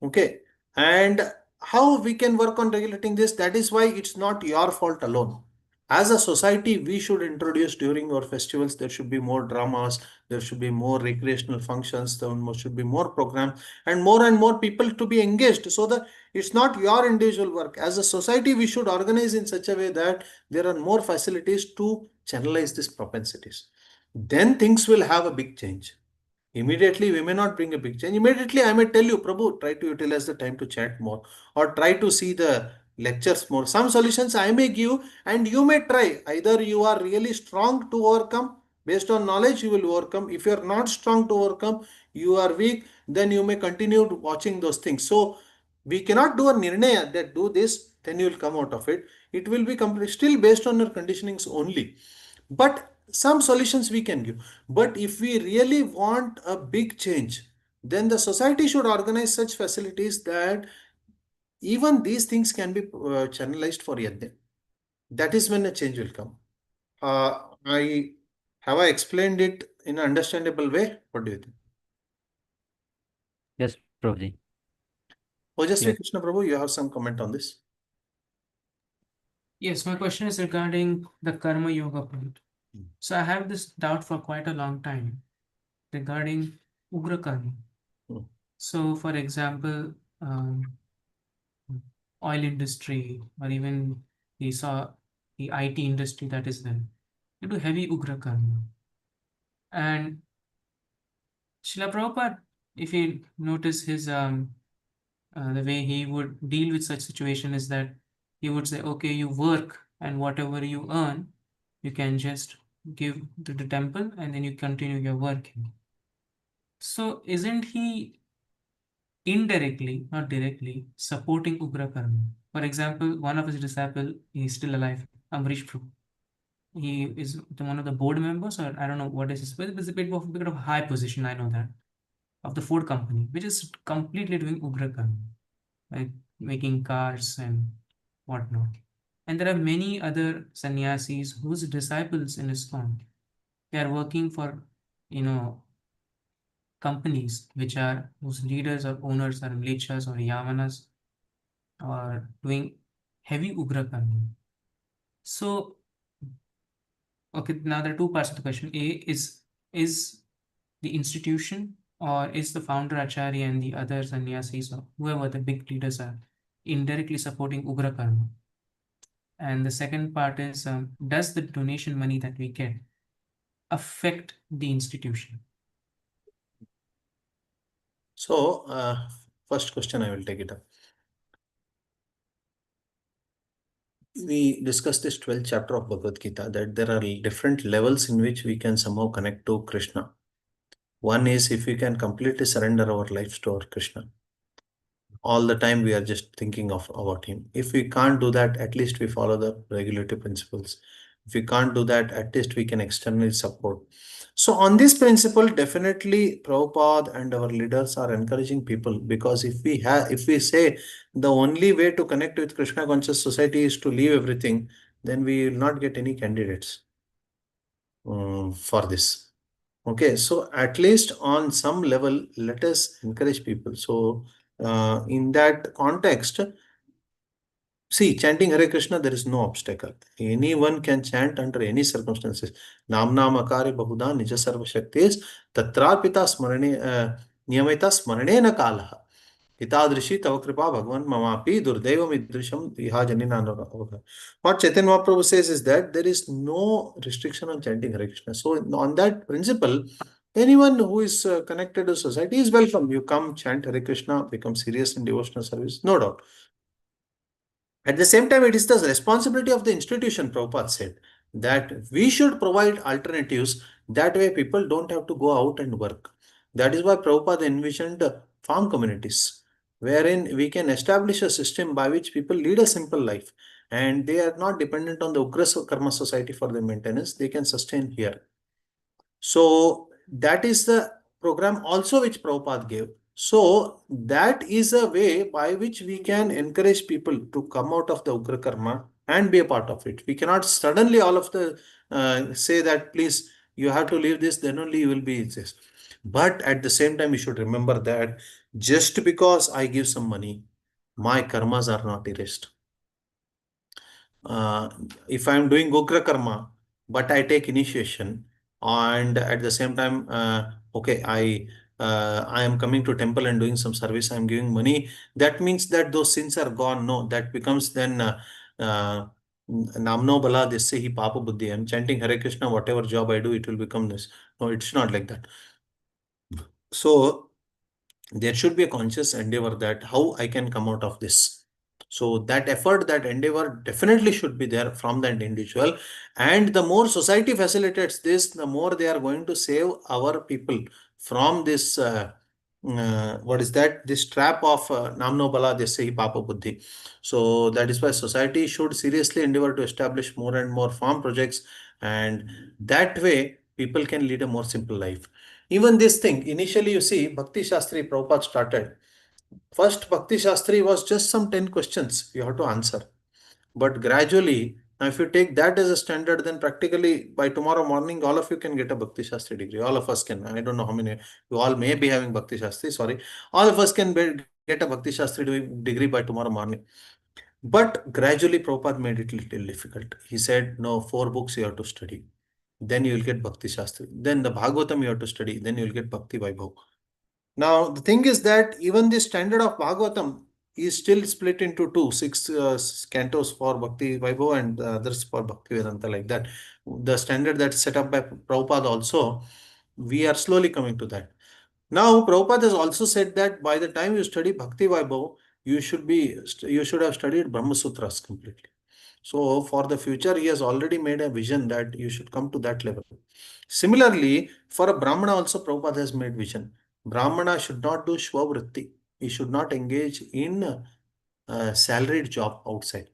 Okay. And how we can work on regulating this? That is why it's not your fault alone. As a society, we should introduce during our festivals, there should be more dramas, there should be more recreational functions, there should be more programs and more people to be engaged, so that it's not your individual work. As a society, we should organize in such a way that there are more facilities to channelize these propensities. Then things will have a big change. Immediately, we may not bring a big change. Immediately, I may tell you, Prabhu, try to utilize the time to chat more or try to see the lectures more. Some solutions I may give and you may try. Either you are really strong to overcome, based on knowledge, you will overcome. If you are not strong to overcome, you are weak, then you may continue watching those things. So, we cannot do a nirnaya that do this, then you will come out of it. It will be still based on your conditionings only. But some solutions we can give. But if we really want a big change, then the society should organize such facilities that even these things can be channelized for yajna. That is when a change will come. I have I explained it in an understandable way? What do you think? Yes, Prabhuji. Ojasvi Yes. Krishna Prabhu, you have some comment on this? Yes, my question is regarding the karma yoga point. So I have this doubt for quite a long time regarding ugra karma. Hmm. So, for example, oil industry or even the IT industry that is there, they do heavy ugra karma. And Srila Prabhupada, if you notice his the way he would deal with such situation is that he would say, okay, you work and whatever you earn, you can just give to the temple and then you continue your working. So isn't he indirectly, not directly, supporting Ugra Karma? For example, one of his disciples, he's still alive, Amrish Prabhu. He is one of the board members, or I don't know what is his, but it's a bit of high position, I know that. of the Ford company, which is completely doing Ugra karma, like making cars and whatnot. And there are many other sannyasis whose disciples in ISKCON, they are working for, companies whose leaders or owners are mlechas or yavanas, or doing heavy Ugra karma. So, okay, now there are two parts of the question. A is the institution, or is the founder Acharya and the other sannyasis or whoever the big leaders are indirectly supporting Ugra karma? And the second part is, does the donation money that we get affect the institution? So, first question, I will take it up. We discussed this 12th chapter of Bhagavad Gita, that there are different levels in which we can somehow connect to Krishna. One is if we can completely surrender our lives to our Krishna. All the time we are just thinking about him. If we can't do that, at least we follow the regulative principles. If we can't do that, at least we can externally support. So on this principle, definitely Prabhupada and our leaders are encouraging people, because if we say the only way to connect with Krishna conscious society is to leave everything, then we will not get any candidates for this. Okay, so at least on some level, let us encourage people. So in that context, see, chanting Hare Krishna, there is no obstacle. Anyone can chant under any circumstances. Namnam akari bahuda nija sarva shaktis tatrapita smarane niyamita smaranena kalaha. Itadrishi tava kripa bhagwan mamapi durdevam idrisham iha janina anuragha. What Chaitanya Mahaprabhu says is that there is no restriction on chanting Hare Krishna. So on that principle, anyone who is connected to society is welcome. You come, chant Hare Krishna, become serious in devotional service, no doubt. At the same time, it is the responsibility of the institution, Prabhupada said, that we should provide alternatives. That way people don't have to go out and work. That is why Prabhupada envisioned farm communities, wherein we can establish a system by which people lead a simple life and they are not dependent on the Ugra Karma society for their maintenance. They can sustain here. So that is the program also which Prabhupada gave. So that is a way by which we can encourage people to come out of the Ugra Karma and be a part of it. We cannot suddenly all of the say that please you have to leave this, then only you will be this. But at the same time, you should remember that just because I give some money, my karmas are not erased. If I am doing Ugra Karma, but I take initiation, and at the same time, okay, I am coming to temple and doing some service, I am giving money, that means that those sins are gone. No, that becomes then Namno Bala Desse Hi Papa Buddhi. I am chanting Hare Krishna, whatever job I do, it will become this. No, it's not like that. So there should be a conscious endeavor that how I can come out of this. So that effort, that endeavor definitely should be there from that individual. And the more society facilitates this, the more they are going to save our people from this, what is that? This trap of Namno Bala Desai Papa Buddhi. So that is why society should seriously endeavor to establish more and more farm projects. And that way, people can lead a more simple life. Even this thing, initially you see, Bhakti Shastri Prabhupada started. First, Bhakti Shastri was just some 10 questions you have to answer. But gradually, now if you take that as a standard, then practically by tomorrow morning, all of you can get a Bhakti Shastri degree. All of us can. I don't know how many, you all may be having Bhakti Shastri, sorry. All of us can get a Bhakti Shastri degree by tomorrow morning. But gradually, Prabhupada made it a little difficult. He said, no, 4 books you have to study. Then you will get Bhakti Shastri. Then the Bhagavatam you have to study. Then you will get Bhakti Vaibhav. Now, the thing is that even the standard of Bhagavatam is still split into 6 cantos for Bhakti Vaibhav and others for Bhakti Vedanta, like that. The standard that's set up by Prabhupada also, we are slowly coming to that. Now, Prabhupada has also said that by the time you study Bhakti Vaibhav, you should have studied Brahma Sutras completely. So for the future, he has already made a vision that you should come to that level. Similarly, for a Brahmana also, Prabhupada has made vision. Brahmana should not do Shvavritti. He should not engage in a salaried job outside.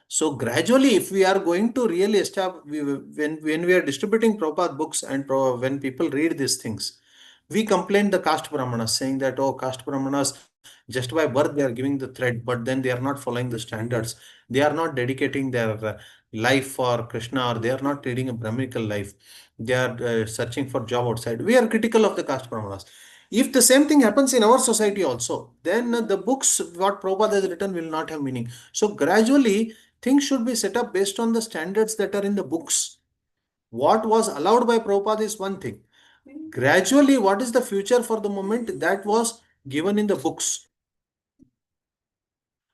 So gradually, if we are going to really establish, when we are distributing Prabhupada books and when people read these things, We complain the caste brahmanas, saying that, oh, caste brahmanas, just by birth they are giving the thread, but then they are not following the standards. They are not dedicating their life for Krishna, or they are not leading a brahminical life. They are searching for job outside. We are critical of the caste brahmanas. If the same thing happens in our society also, then the books what Prabhupada has written will not have meaning. So gradually things should be set up based on the standards that are in the books. What was allowed by Prabhupada is one thing. Gradually, what is the future for the moment, that was given in the books.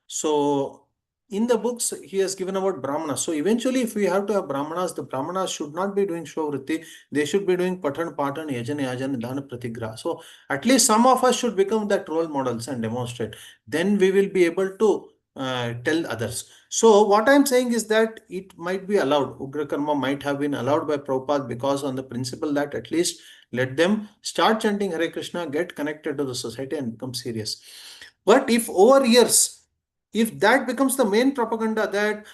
So in the books, he has given about Brahmanas. So eventually, if we have to have Brahmanas, the Brahmanas should not be doing Shvavritti. They should be doing Patan, Patan, Yajana, Yajana, Dana, Pratigra. So at least some of us should become that role models and demonstrate. Then we will be able to tell others. So what I'm saying is that it might be allowed. Ugra Karma might have been allowed by Prabhupada, because on the principle that at least let them start chanting Hare Krishna, get connected to the society and become serious. But if over years, if that becomes the main propaganda, that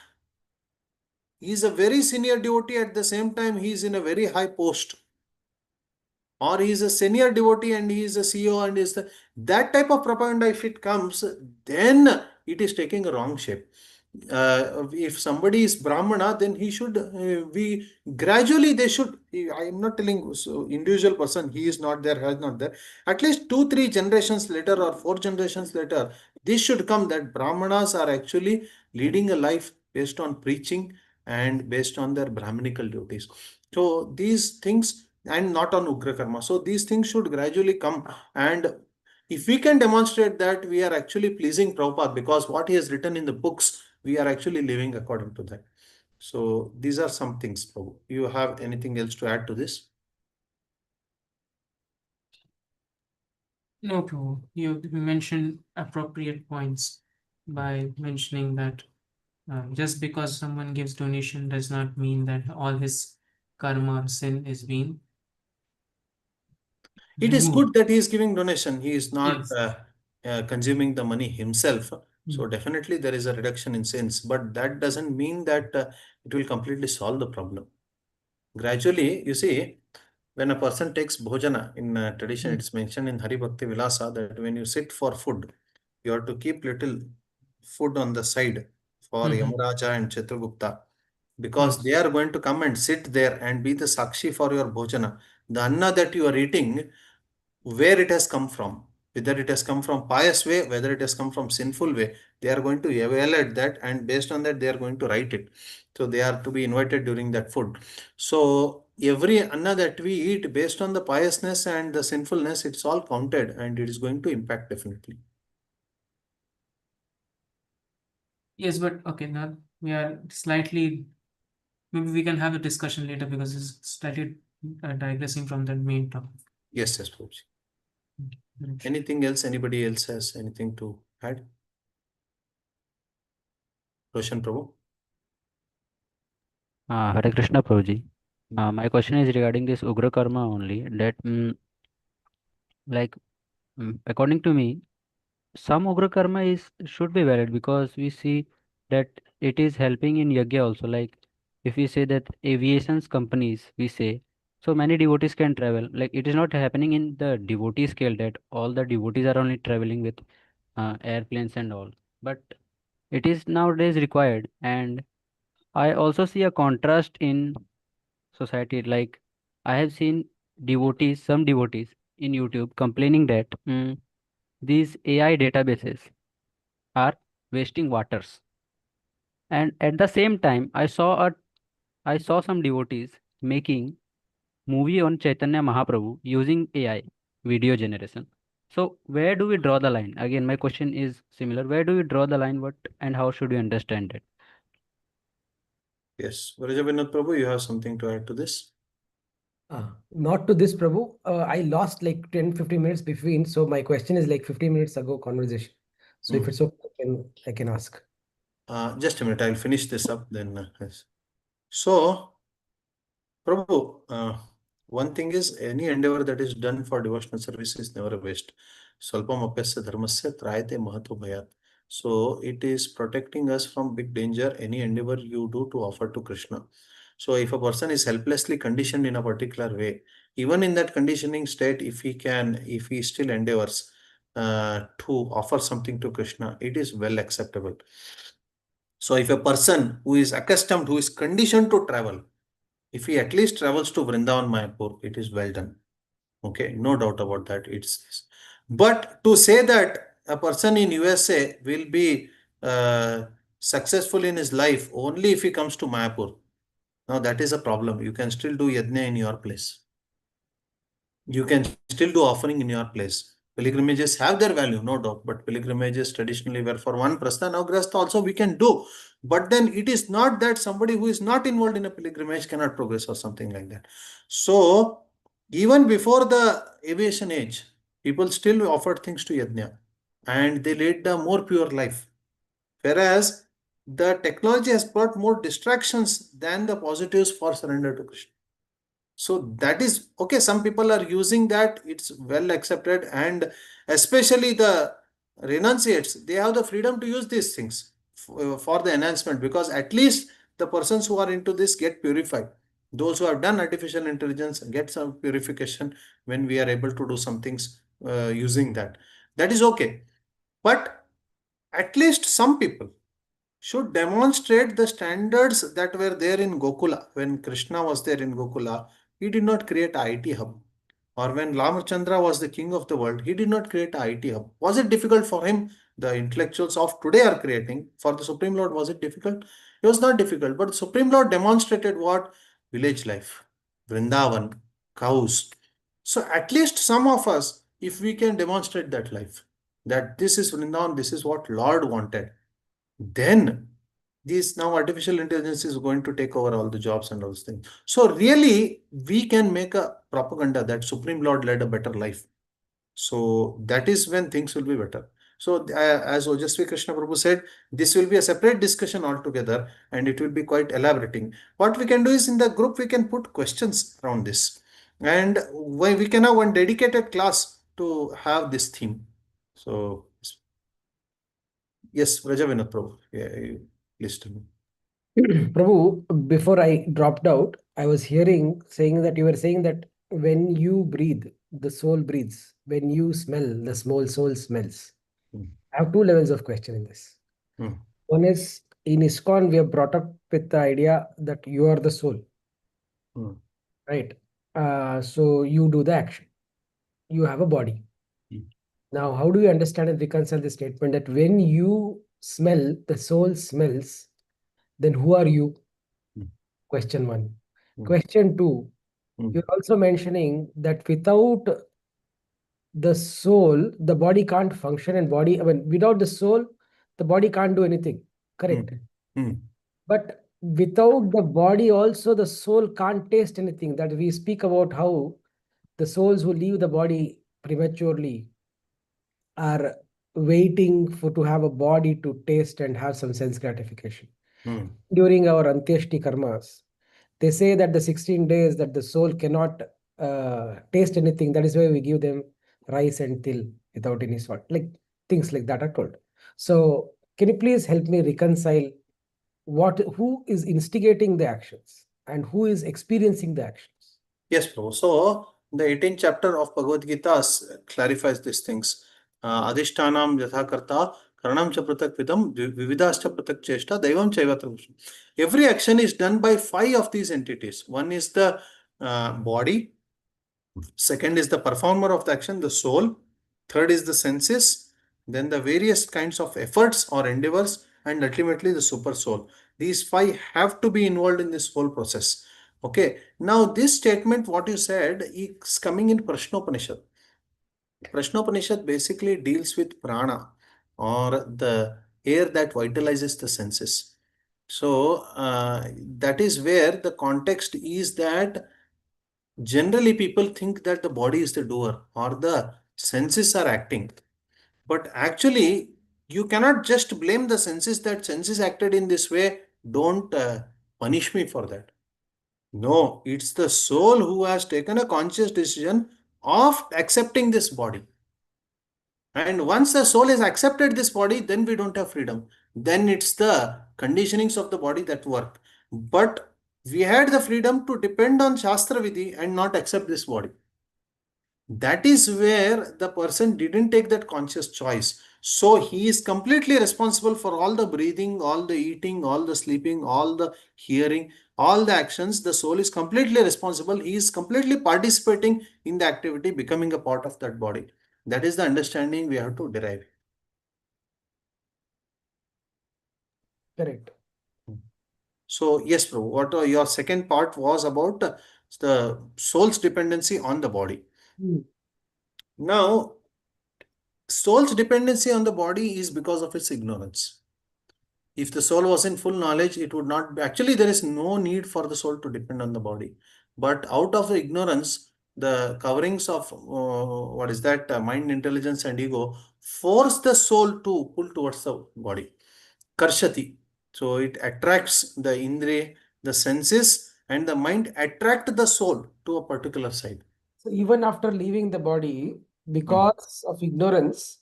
he is a very senior devotee, at the same time he is in a very high post, or he is a senior devotee and he is a CEO and is that type of propaganda, if it comes, then it is taking a wrong shape. If somebody is Brahmana, then he should we gradually they should. I am not telling so individual person, he is not there, has not there. At least 2-3 generations later or 4 generations later, this should come that Brahmanas are actually leading a life based on preaching and based on their Brahminical duties. So these things, and not on Ugra Karma. So these things should gradually come, and if we can demonstrate that we are actually pleasing Prabhupada, because what he has written in the books, we are actually living according to that. So these are some things, Prabhu. You have anything else to add to this? No, Prabhu. You mentioned appropriate points by mentioning that just because someone gives donation does not mean that all his karma or sin is being It is removed. good that he is giving donation. He is not Yes. consuming the money himself. So Mm. definitely there is a reduction in sins, but that doesn't mean that it will completely solve the problem. Gradually, you see, when a person takes bhojana, in tradition, Mm. it's mentioned in Hari Bhakti Vilasa that when you sit for food, you have to keep little food on the side for Mhm. Yamaraja and Chitragupta, because Yes. they are going to come and sit there and be the sakshi for your bhojana. The anna that you are eating, where it has come from, whether it has come from pious way, whether it has come from sinful way, they are going to evaluate that, and based on that they are going to write it. So they are to be invited during that food. So every anna that we eat, based on the piousness and the sinfulness, it's all counted, and it is going to impact definitely. Yes, but okay, now we are slightly, maybe we can have a discussion later because it's slightly digressing from the main topic. Yes, yes, Prabhuji. Hare Krishna. Anything else? Anybody else has anything to add? Roshan Prabhu. Hare Krishna Prabhuji. My question is regarding this Ugra Karma only. That like according to me, some Ugra Karma is should be valid because we see that it is helping in Yagya also. Like if we say that aviations companies, we say so many devotees can travel. Like it is not happening in the devotee scale that all the devotees are only traveling with airplanes and all. But it is nowadays required, and I also see a contrast in society. Like I have seen devotees, some devotees in YouTube complaining that these AI databases are wasting waters. And at the same time, I saw some devotees making movie on Chaitanya Mahaprabhu using AI video generation. So where do we draw the line? Again, my question is similar. Where do we draw the line? What and how should we understand it? Yes, Varajabinath Prabhu, you have something to add to this? Not to this, Prabhu. I lost like 10-15 minutes between. So my question is like 15 minutes ago conversation. So if it's okay, I can ask. Just a minute, I'll finish this up then. Yes. So, Prabhu, one thing is, any endeavor that is done for devotional service is never a waste. Swalpam apyasya dharmasya trayate mahatva bhayat. So it is protecting us from big danger, any endeavor you do to offer to Krishna. So if a person is helplessly conditioned in a particular way, even in that conditioning state, if he still endeavors to offer something to Krishna, it is well acceptable. So if a person who is accustomed, who is conditioned to travel, if he at least travels to Vrindavan, Mayapur, it is well done. Okay, no doubt about that. But to say that a person in USA will be successful in his life only if he comes to Mayapur, now that is a problem. You can still do yajna in your place. You can still do offering in your place. Pilgrimages have their value, no doubt, but pilgrimages traditionally were for one prasthana. Now grastha also we can do. But then it is not that somebody who is not involved in a pilgrimage cannot progress or something like that. So even before the aviation age, people still offered things to yajna and they led a more pure life. Whereas the technology has brought more distractions than the positives for surrender to Krishna. So that is okay. Some people are using that. It's well accepted, and especially the renunciates, they have the freedom to use these things for the enhancement, because at least the persons who are into this get purified. Those who have done artificial intelligence get some purification when we are able to do some things using that. That is okay. But at least some people should demonstrate the standards that were there in Gokula. When Krishna was there in Gokula, he did not create an IT hub. Or when Ramachandra was the king of the world, he did not create an IT hub. Was it difficult for him? The intellectuals of today are creating. For the Supreme Lord, was it difficult? It was not difficult. But the Supreme Lord demonstrated what? Village life, Vrindavan, cows. So at least some of us, if we can demonstrate that life, that this is Vrindavan, this is what Lord wanted, then this now artificial intelligence is going to take over all the jobs and all those things. So really, we can make a propaganda that Supreme Lord led a better life. So that is when things will be better. So as Ojasvi Krishna Prabhu said, this will be a separate discussion altogether and it will be quite elaborating. What we can do is in the group, we can put questions around this. And we can have one dedicated class to have this theme. So yes, Rajavinod Prabhu, yeah, please tell me. Prabhu, before I dropped out, I was saying that you were saying that when you breathe, the soul breathes. When you smell, the small soul smells. Hmm. I have two levels of question in this. Hmm. One is in ISKCON, we have brought up with the idea that you are the soul, Hmm. right? So you do the action. You have a body. Hmm. Now, how do you understand and reconcile the statement that when you smell, the soul smells, then who are you? Hmm. Question one. Hmm. Question two, Hmm. you're also mentioning that without the soul, the body can't function, and without the soul, the body can't do anything. Correct. Hmm. But without the body, also the soul can't taste anything. That we speak about how the souls who leave the body prematurely are waiting to have a body to taste and have some sense gratification. Hmm. During our Antyeshti karmas, they say that the 16 days that the soul cannot taste anything. That is why we give them rice and til without any salt. Like things like that are told. So can you please help me reconcile who is instigating the actions and who is experiencing the actions? Yes, Prabhu. So the 18th chapter of Bhagavad Gita clarifies these things. Adhishtanam yatha karta karanam cha pratak vidam vividascha pratak cheshta daivam chaiva. Every action is done by 5 of these entities. One is the body. Second is the performer of the action, the soul. Third is the senses. Then the various kinds of efforts or endeavors, and ultimately the super soul. These 5 have to be involved in this whole process. Okay. Now this statement, what you said, is coming in Prashnopanishad. Prashnopanishad basically deals with prana, or the air that vitalizes the senses. So that is where the context is that generally people think that the body is the doer or the senses are acting. But actually, you cannot just blame the senses that senses acted in this way. Don't punish me for that. No, it's the soul who has taken a conscious decision of accepting this body. And once the soul has accepted this body, then we don't have freedom. Then it's the conditionings of the body that work. But We had the freedom to depend on Shastra Vidhi and not accept this body. That is where the person didn't take that conscious choice. So he is completely responsible for all the breathing, all the eating, all the sleeping, all the hearing, all the actions. The soul is completely responsible. He is completely participating in the activity, becoming a part of that body. That is the understanding we have to derive. Correct. So yes, bro, what your second part was about the soul's dependency on the body. Now, soul's dependency on the body is because of its ignorance. If the soul was in full knowledge, it would not be. Actually, there is no need for the soul to depend on the body. But out of the ignorance, the coverings of what is that mind, intelligence, and ego force the soul to pull towards the body. Karshati. So it attracts the indriya, the senses, and the mind attract the soul to a particular side. So even after leaving the body, because of ignorance,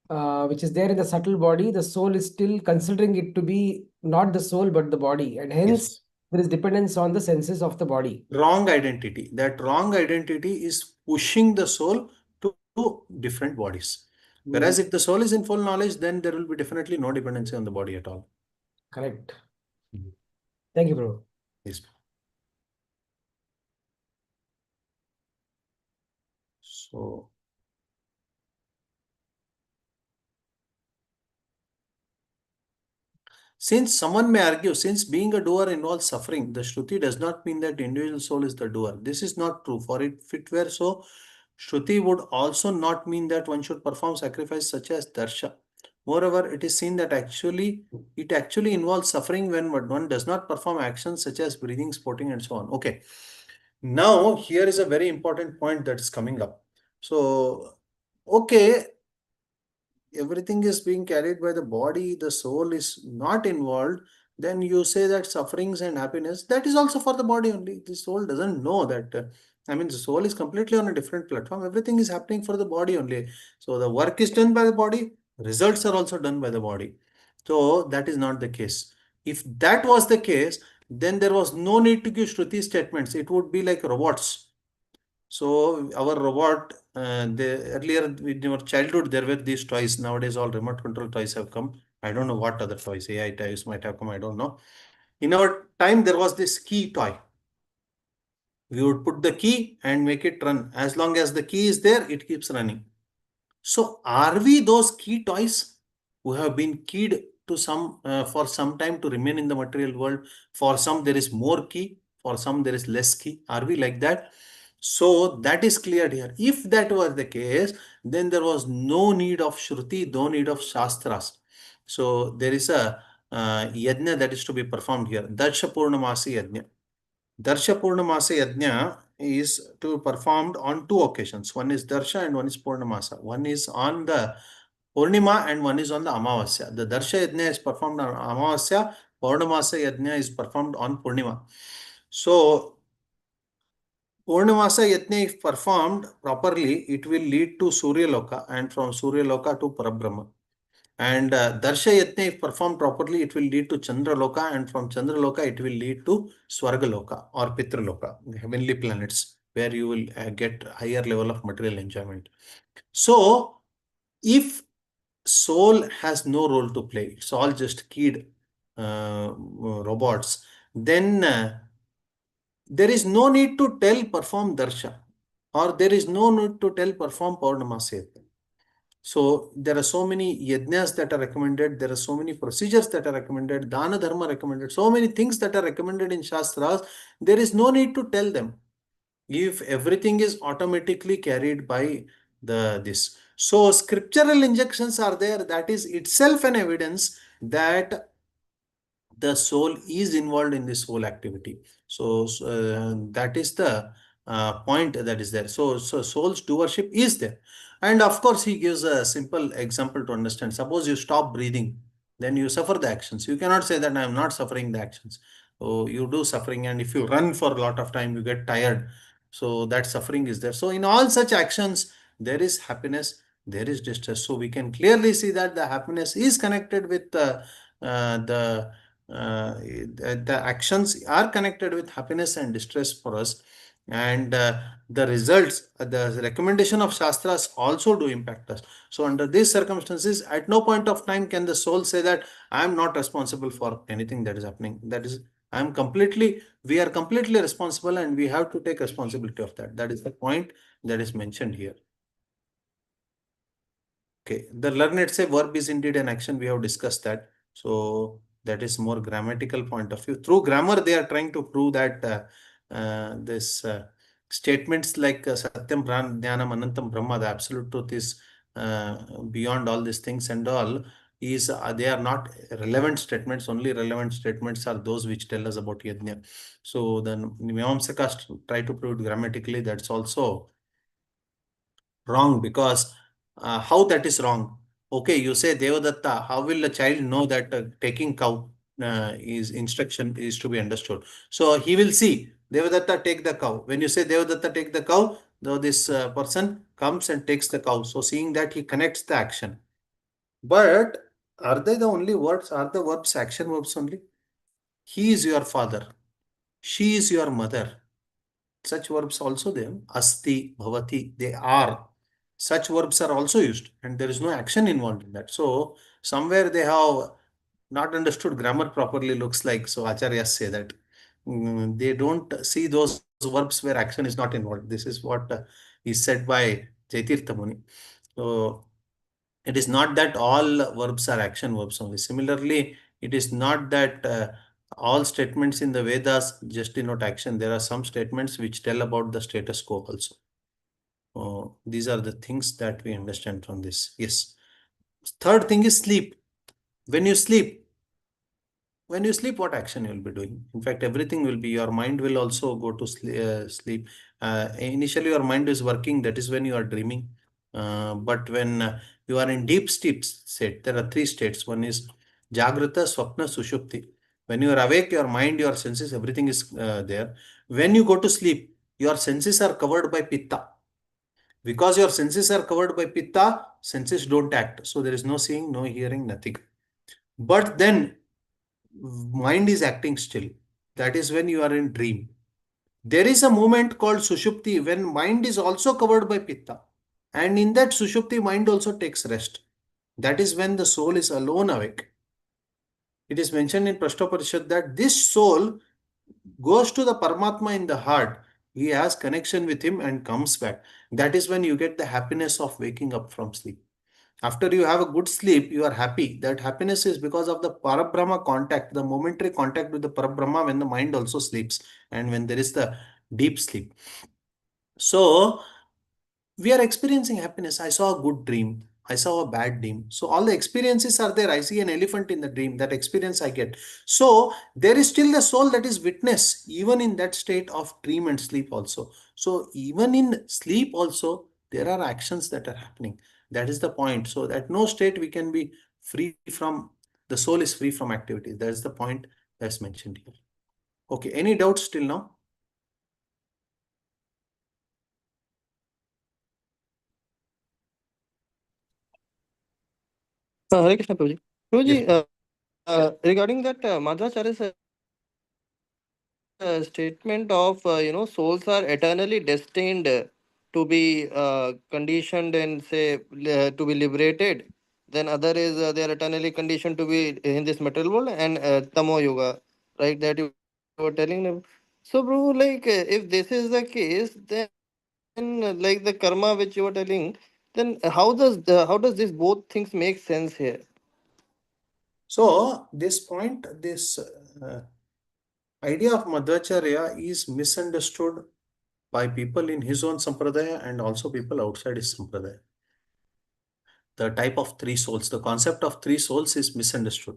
which is there in the subtle body, the soul is still considering it to be not the soul but the body, and hence Yes. there is dependence on the senses of the body. Wrong identity. That wrong identity is pushing the soul to different bodies. Whereas if the soul is in full knowledge, then there will be definitely no dependency on the body at all. Correct. Mhm. Thank you, bro. Yes. So, since someone may argue, since being a doer involves suffering, the Shruti does not mean that the individual soul is the doer. This is not true. For if it were so, Shruti would also not mean that one should perform sacrifice such as darsha. Moreover, it is seen that it actually involves suffering when one does not perform actions such as breathing, sporting, and so on. Okay. Now, here is a very important point that is coming up. So, okay, everything is being carried by the body, the soul is not involved, then you say that sufferings and happiness, that is also for the body only. The soul doesn't know that. The soul is completely on a different platform. Everything is happening for the body only. So the work is done by the body, results are also done by the body. So that is not the case. If that was the case, then there was no need to give Shruti statements. It would be like robots. So our robot, earlier in our childhood, there were these toys. Nowadays, all remote control toys have come. I don't know what other toys, AI toys might have come. I don't know. In our time, there was this key toy. We would put the key and make it run. As long as the key is there, it keeps running. So are we those key toys who have been keyed to some for some time to remain in the material world? For some, there is more key. For some, there is less key. Are we like that? So that is clear here. If that was the case, then there was no need of Shruti, no need of Shastras. So there is a yajna that is to be performed here. Darsha Purnamasi yajna. Darsha Purnamasa Yajna is to performed on two occasions. One is Darsha and one is Purnamasa. One is on the Purnima and one is on the Amavasya. The Darsha Yajna is performed on Amavasya. Purnamasa Yajna is performed on Purnima. So, Purnamasa Yajna, if performed properly, it will lead to Surya Loka, and from Surya Loka to Parabrahma. And Darsha Yajna, if performed properly, it will lead to Chandra Loka, and from Chandra Loka, it will lead to Swarga Loka or Pitra Loka, the heavenly planets, where you will get higher level of material enjoyment. So, if soul has no role to play, it's all just keyed robots, then there is no need to tell perform Darsha, or there is no need to tell perform Purnamasi. So there are so many yajnas that are recommended. There are so many procedures that are recommended. Dana dharma recommended. So many things that are recommended in Shastras. There is no need to tell them if everything is automatically carried by this. So scriptural injections are there. That is itself an evidence that the soul is involved in this whole activity. So that is the point that is there. So soul's doership is there. And of course, he gives a simple example to understand. Suppose you stop breathing, then you suffer the actions. You cannot say that I am not suffering the actions. So you do suffering, and if you run for a lot of time, you get tired. So that suffering is there. So in all such actions, there is happiness, there is distress. So we can clearly see that the happiness is connected with the the actions are connected with happiness and distress for us, and the results, the recommendation of Shastras also do impact us. So under these circumstances, at no point of time can the soul say that I am not responsible for anything that is happening. That is, we are completely responsible, and we have to take responsibility of that. That is the point that is mentioned here. Okay, the learned say verb is indeed an action. We have discussed that. So that is more grammatical point of view. Through grammar, they are trying to prove that this statements like Satyam Jnanam Anantam Brahma, the absolute truth is beyond all these things and all, is they are not relevant statements. Only relevant statements are those which tell us about Yajna. So then Mimamsakas try to prove it grammatically. That's also wrong, because how that is wrong? Okay, you say Devadatta, how will a child know that taking cow is instruction is to be understood? So he will see Devadatta take the cow. When you say Devadatta take the cow, though this person comes and takes the cow. So seeing that, he connects the action. But are they the only words? Are the verbs action verbs only? He is your father. She is your mother. Such verbs also there. Asti, bhavati, they are. Such verbs are also used, and there is no action involved in that. So somewhere they have not understood grammar properly, looks like. So acharyas say that they don't see those verbs where action is not involved. This is what is said by Jaitirtha Muni. So it is not that all verbs are action verbs only. Similarly, it is not that all statements in the Vedas just denote action. There are some statements which tell about the status quo also. These are the things that we understand from this. Yes. Third thing is sleep. When you sleep, what action you will be doing? In fact, everything will be, your mind will also go to sleep. Initially, your mind is working. That is when you are dreaming. But when you are in deep sleep state, there are three states. One is Jagrata, Swapna, Sushupti. When you are awake, your mind, your senses, everything is there. When you go to sleep, your senses are covered by Pitta. Because your senses are covered by Pitta, senses don't act. So there is no seeing, no hearing, nothing. But then mind is acting still. That is when you are in dream. There is a moment called Sushupti when mind is also covered by Pitta. And in that Sushupti, mind also takes rest. That is when the soul is alone awake. It is mentioned in Prashtoparishad that this soul goes to the Paramatma in the heart. He has connection with him and comes back. That is when you get the happiness of waking up from sleep. After you have a good sleep, you are happy. That happiness is because of the Parabrahma contact, the momentary contact with the Parabrahma when the mind also sleeps and when there is the deep sleep. So we are experiencing happiness. I saw a good dream. I saw a bad dream. So all the experiences are there. I see an elephant in the dream. That experience I get. So there is still the soul that is witness, even in that state of dream and sleep also. So even in sleep also, there are actions that are happening. That is the point. So at no state we can be free from, the soul is free from activity. That is the point that's mentioned here. Okay. Any doubts till now? Hare Krishna, Prabhuji. Prabhuji, Yes. regarding that Madhvacharya's statement of souls are eternally destined to be conditioned and say to be liberated. Then other is they are eternally conditioned to be in this material world and Tamo Yoga, right? That you were telling them. So, bro, like if this is the case, then like the karma which you were telling, then how does this both things make sense here? So this point, this idea of Madhvacharya is misunderstood by people in his own sampradaya and also people outside his sampradaya. The type of three souls, the concept of three souls is misunderstood.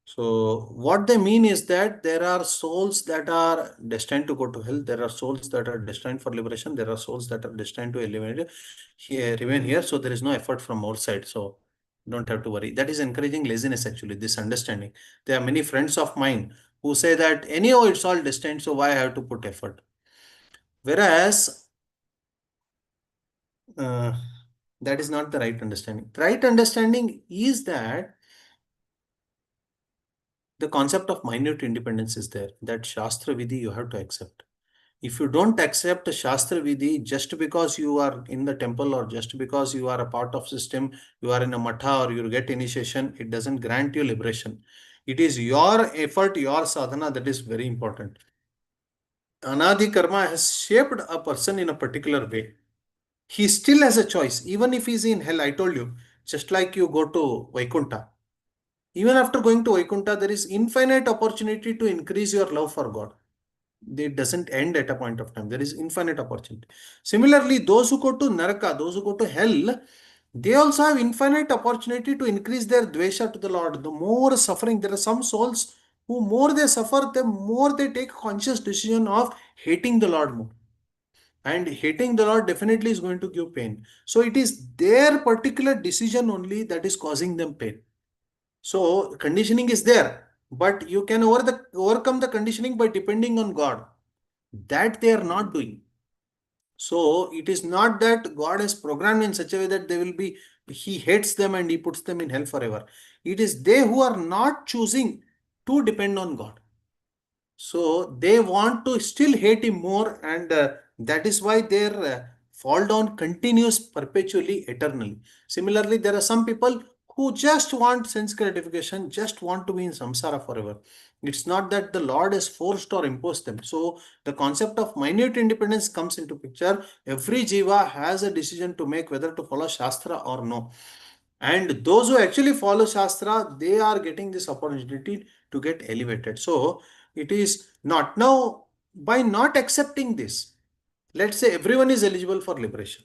So what they mean is that there are souls that are destined to go to hell. There are souls that are destined for liberation. There are souls that are destined to remain here. So there is no effort from our side. So don't have to worry. That is encouraging laziness actually, this understanding. There are many friends of mine who say that anyhow it's all destined, so why I have to put effort? Whereas that is not the right understanding. The right understanding is that the concept of minute independence is there, that Shastra Vidhi you have to accept. If you don't accept Shastra Vidhi just because you are in the temple or just because you are a part of system, you are in a matha or you get initiation, it doesn't grant you liberation. It is your effort, your sadhana that is very important. Anadi karma has shaped a person in a particular way. He still has a choice, even if he's in hell. I told you, just like you go to Vaikunta. Even after going to Vaikunta, there is infinite opportunity to increase your love for God. It doesn't end at a point of time. There is infinite opportunity. Similarly, those who go to Naraka, those who go to hell, they also have infinite opportunity to increase their dvesha to the Lord. The more suffering, there are some souls who more they suffer, the more they take conscious decision of hating the Lord more. And hating the Lord definitely is going to give pain. So it is their particular decision only that is causing them pain. So conditioning is there, but you can overcome the conditioning by depending on God. That they are not doing. So it is not that God has programmed in such a way that he hates them and he puts them in hell forever. It is they who are not choosing to depend on God. So they want to still hate him more, and that is why their fall down continues perpetually, eternally. Similarly, there are some people who just want sense gratification, just want to be in samsara forever. It's not that the Lord has forced or imposed them. So the concept of minute independence comes into picture. Every jiva has a decision to make whether to follow Shastra or no. And those who actually follow Shastra, they are getting this opportunity to get elevated. So it is not. Now, by not accepting this, let's say everyone is eligible for liberation.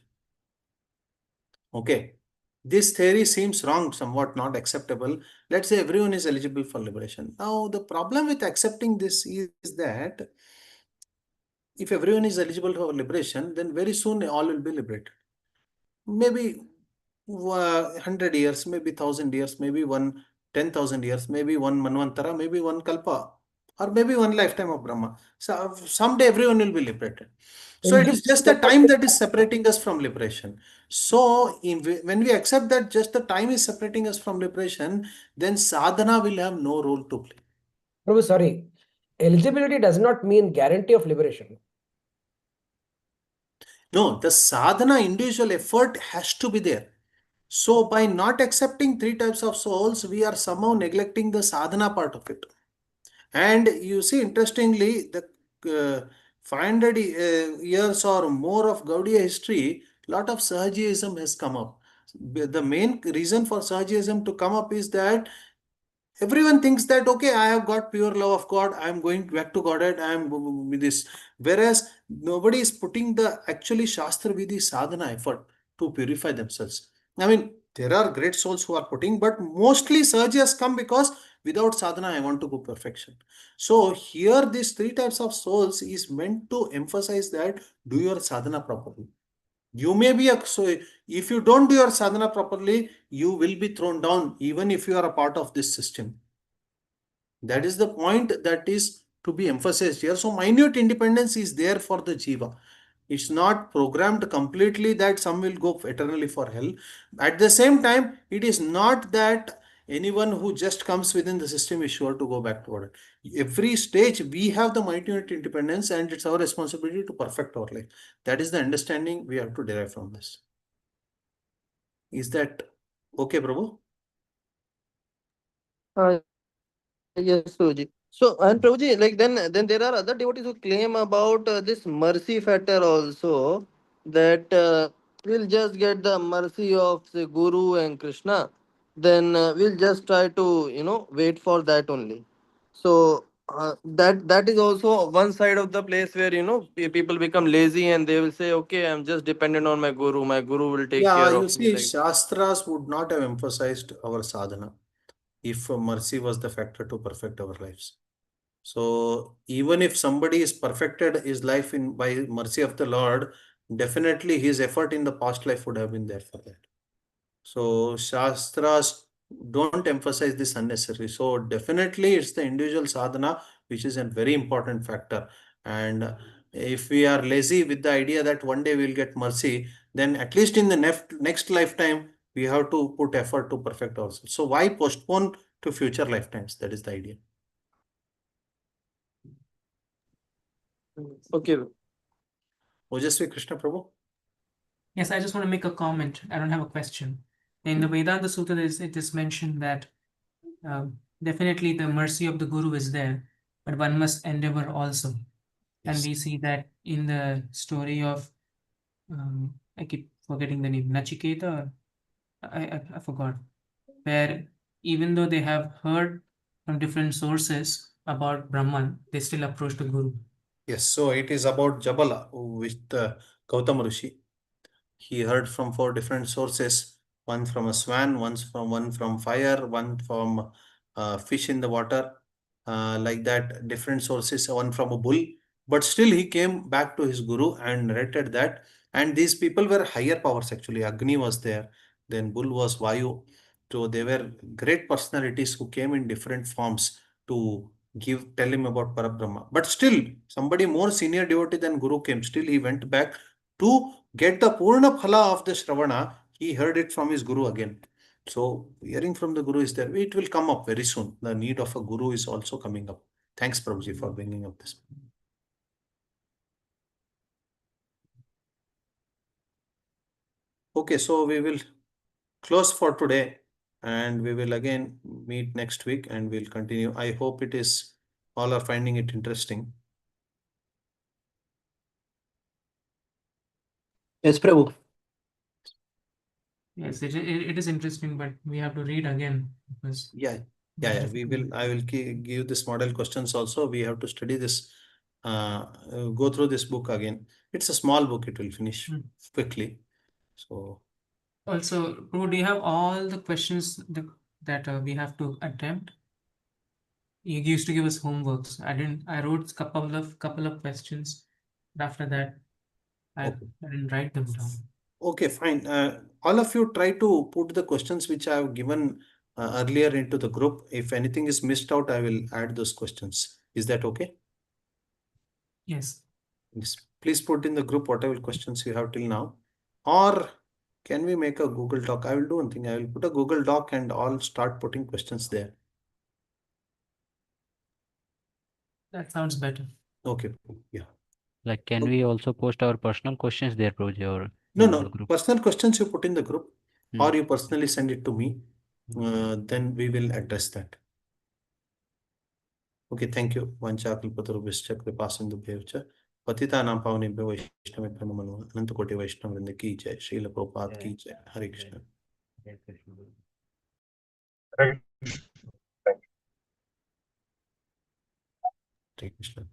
Okay. This theory seems wrong, somewhat not acceptable. Let's say everyone is eligible for liberation. Now, the problem with accepting this is that if everyone is eligible for liberation, then very soon all will be liberated. Maybe 100 years, maybe 1,000 years, maybe 10,000 years, maybe one manvantara, maybe one kalpa, or maybe one lifetime of Brahma. So someday everyone will be liberated. So it is just the time that is separating us from liberation. So when we accept that just the time is separating us from liberation, then sadhana will have no role to play. Prabhu, sorry. Eligibility does not mean guarantee of liberation. No, the sadhana individual effort has to be there. So by not accepting three types of souls, we are somehow neglecting the sadhana part of it. And you see, interestingly, the 500 years or more of Gaudiya history, lot of Sahajiyism has come up. The main reason for Sahajiyism to come up is that everyone thinks that, okay, I have got pure love of God, I am going back to Godhead, I am with this. Whereas nobody is putting the actually Shastra Vidhi sadhana effort to purify themselves. I mean, there are great souls who are putting, but mostly Sahaja has come because without sadhana, I want to go perfection. So here, these three types of souls is meant to emphasize that do your sadhana properly. You may be so if you don't do your sadhana properly, you will be thrown down even if you are a part of this system. That is the point that is to be emphasized here. So minute independence is there for the jiva. It's not programmed completely that some will go eternally for hell. At the same time, it is not that anyone who just comes within the system is sure to go back to order. Every stage we have the minute independence and it's our responsibility to perfect our life. That is the understanding we have to derive from this. Is that okay, Prabhu? Yes, Prabhuji. So, and Prabhuji, like then there are other devotees who claim about this mercy factor also, that we'll just get the mercy of the Guru and Krishna, then we'll just try to wait for that only. So that is also one side of the place where people become lazy and they will say, okay, I'm just dependent on my Guru. My Guru will take Yeah, care you of me. see, Like, Shastras would not have emphasized our sadhana if mercy was the factor to perfect our lives. So even if somebody is perfected his life in by mercy of the Lord, definitely his effort in the past life would have been there for that. So Shastras don't emphasize this unnecessarily. So definitely it's the individual sadhana which is a very important factor. And if we are lazy with the idea that one day we'll get mercy, then at least in the next lifetime, we have to put effort to perfect ourselves. So why postpone to future lifetimes? That is the idea. Okay. Ojasvi Krishna Prabhu. Yes, I just want to make a comment. I don't have a question. In the Vedanta Sutta, it is mentioned that definitely the mercy of the Guru is there, but one must endeavor also. And Yes. we see that in the story of, I keep forgetting the name, Nachiketa, or I forgot, where even though they have heard from different sources about Brahman, they still approach the Guru. Yes, so it is about Jabala with Gautama Rishi. He heard from 4 different sources, one from a swan, one from fire, one from fish in the water, like that, different sources, one from a bull. But still he came back to his guru and narrated that. And these people were higher powers actually. Agni was there, then bull was Vayu. So they were great personalities who came in different forms to tell him about Parabrahma. But still, somebody more senior devotee than Guru came. Still, he went back to get the Purna Phala of the Shravana. He heard it from his Guru again. So, hearing from the Guru is there. It will come up very soon. The need of a Guru is also coming up. Thanks, Prabhuji, for bringing up this. Okay, so we will close for today and we will again meet next week and we'll continue. I hope it is all are finding it interesting. Yes, Prabhu. Yes, it is interesting, but we have to read again because Yeah. I will give this model questions also. We have to study this, go through this book again. It's a small book, it will finish quickly. So, Also, Prabhu, do you have all the questions that we have to attempt? You used to give us homeworks. I didn't. I wrote couple of questions, but after that, I okay. didn't write them down. Okay, fine. All of you try to put the questions which I have given earlier into the group. If anything is missed out, I will add those questions. Is that okay? Yes. Yes. Please put in the group whatever questions you have till now. Or can we make a Google Doc? I will do one thing. I will put a Google Doc and all start putting questions there. That sounds better. Okay. Yeah. Like, can we also post our personal questions there, Prabhuji, or No, in the no. group? Personal questions you put in the group Hmm. or you personally send it to me. Then we will address that. Okay, thank you. Vancha kalpatarubhishcha kripasindubhyavcha पतितानां पावनेभ्यो वैष्णवेभ्यो नमो नमः अनंत कोटि वैष्णव वृंद की जय श्रील प्रभुपाद की जय हरे कृष्ण हरे कृष्ण